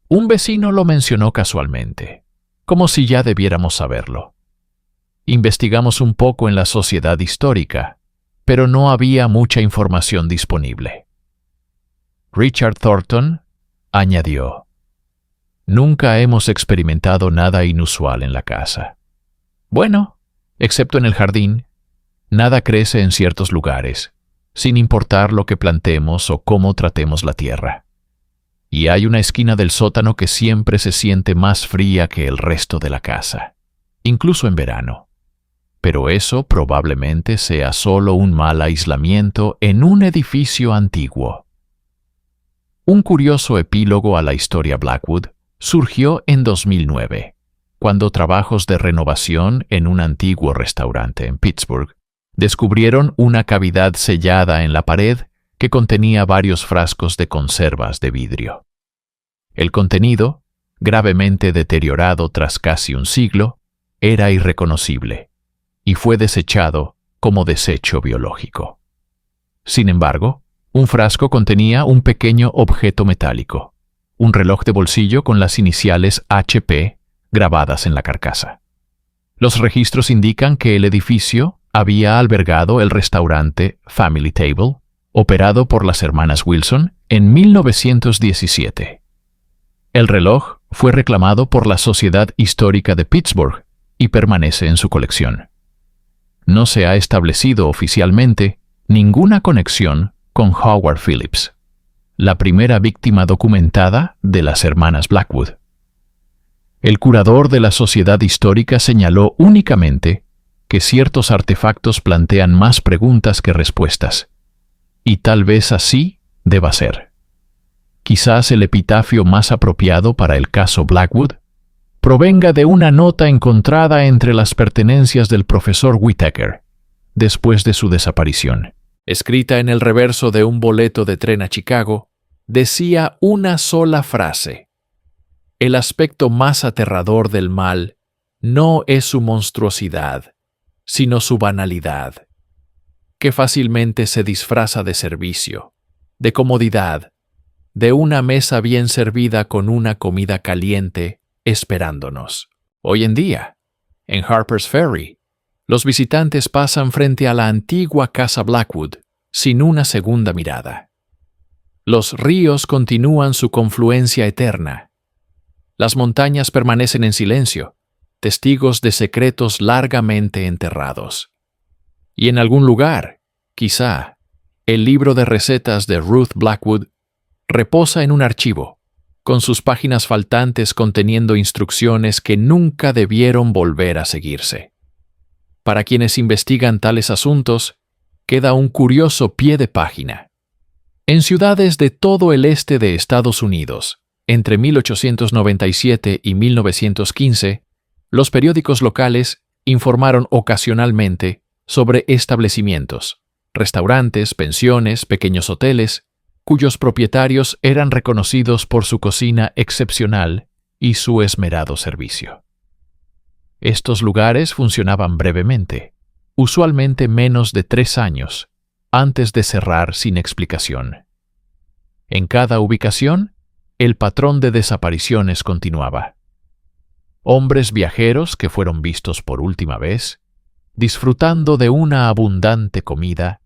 Un vecino lo mencionó casualmente, como si ya debiéramos saberlo. Investigamos un poco en la sociedad histórica pero no había mucha información disponible. Richard Thornton añadió: «Nunca hemos experimentado nada inusual en la casa. Bueno, excepto en el jardín, nada crece en ciertos lugares, sin importar lo que plantemos o cómo tratemos la tierra. Y hay una esquina del sótano que siempre se siente más fría que el resto de la casa, incluso en verano. Pero eso probablemente sea solo un mal aislamiento en un edificio antiguo». Un curioso epílogo a la historia Blackwood surgió en 2009, cuando trabajos de renovación en un antiguo restaurante en Pittsburgh descubrieron una cavidad sellada en la pared que contenía varios frascos de conservas de vidrio. El contenido, gravemente deteriorado tras casi un siglo, era irreconocible y fue desechado como desecho biológico. Sin embargo, un frasco contenía un pequeño objeto metálico, un reloj de bolsillo con las iniciales HP grabadas en la carcasa. Los registros indican que el edificio había albergado el restaurante Family Table, operado por las hermanas Wilson, en 1917. El reloj fue reclamado por la Sociedad Histórica de Pittsburgh y permanece en su colección. No se ha establecido oficialmente ninguna conexión con Howard Phillips, la primera víctima documentada de las hermanas Blackwood. El curador de la Sociedad Histórica señaló únicamente que ciertos artefactos plantean más preguntas que respuestas, y tal vez así deba ser. Quizás el epitafio más apropiado para el caso Blackwood provenga de una nota encontrada entre las pertenencias del profesor Whittaker después de su desaparición. Escrita en el reverso de un boleto de tren a Chicago, decía una sola frase: «El aspecto más aterrador del mal no es su monstruosidad, sino su banalidad, que fácilmente se disfraza de servicio, de comodidad, de una mesa bien servida con una comida caliente esperándonos». Hoy en día, en Harper's Ferry, los visitantes pasan frente a la antigua casa Blackwood sin una segunda mirada. Los ríos continúan su confluencia eterna. Las montañas permanecen en silencio, testigos de secretos largamente enterrados. Y en algún lugar, quizá, el libro de recetas de Ruth Blackwood reposa en un archivo, con sus páginas faltantes conteniendo instrucciones que nunca debieron volver a seguirse. Para quienes investigan tales asuntos, queda un curioso pie de página. En ciudades de todo el este de Estados Unidos, entre 1897 y 1915, los periódicos locales informaron ocasionalmente sobre establecimientos, restaurantes, pensiones, pequeños hoteles, cuyos propietarios eran reconocidos por su cocina excepcional y su esmerado servicio. Estos lugares funcionaban brevemente, usualmente menos de 3 años, antes de cerrar sin explicación. En cada ubicación, el patrón de desapariciones continuaba. Hombres viajeros que fueron vistos por última vez, disfrutando de una abundante comida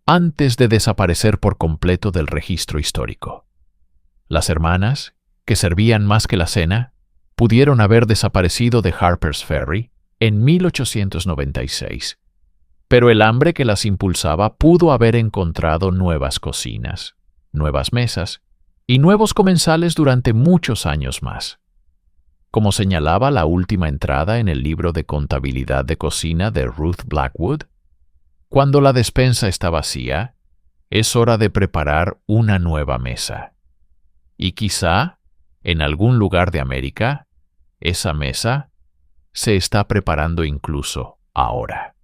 antes de desaparecer por completo del registro histórico. Las hermanas, que servían más que la cena, pudieron haber desaparecido de Harper's Ferry en 1896, pero el hambre que las impulsaba pudo haber encontrado nuevas cocinas, nuevas mesas y nuevos comensales durante muchos años más. Como señalaba la última entrada en el libro de contabilidad de cocina de Ruth Blackwood, cuando la despensa está vacía, es hora de preparar una nueva mesa. Y quizá, en algún lugar de América, esa mesa se está preparando incluso ahora.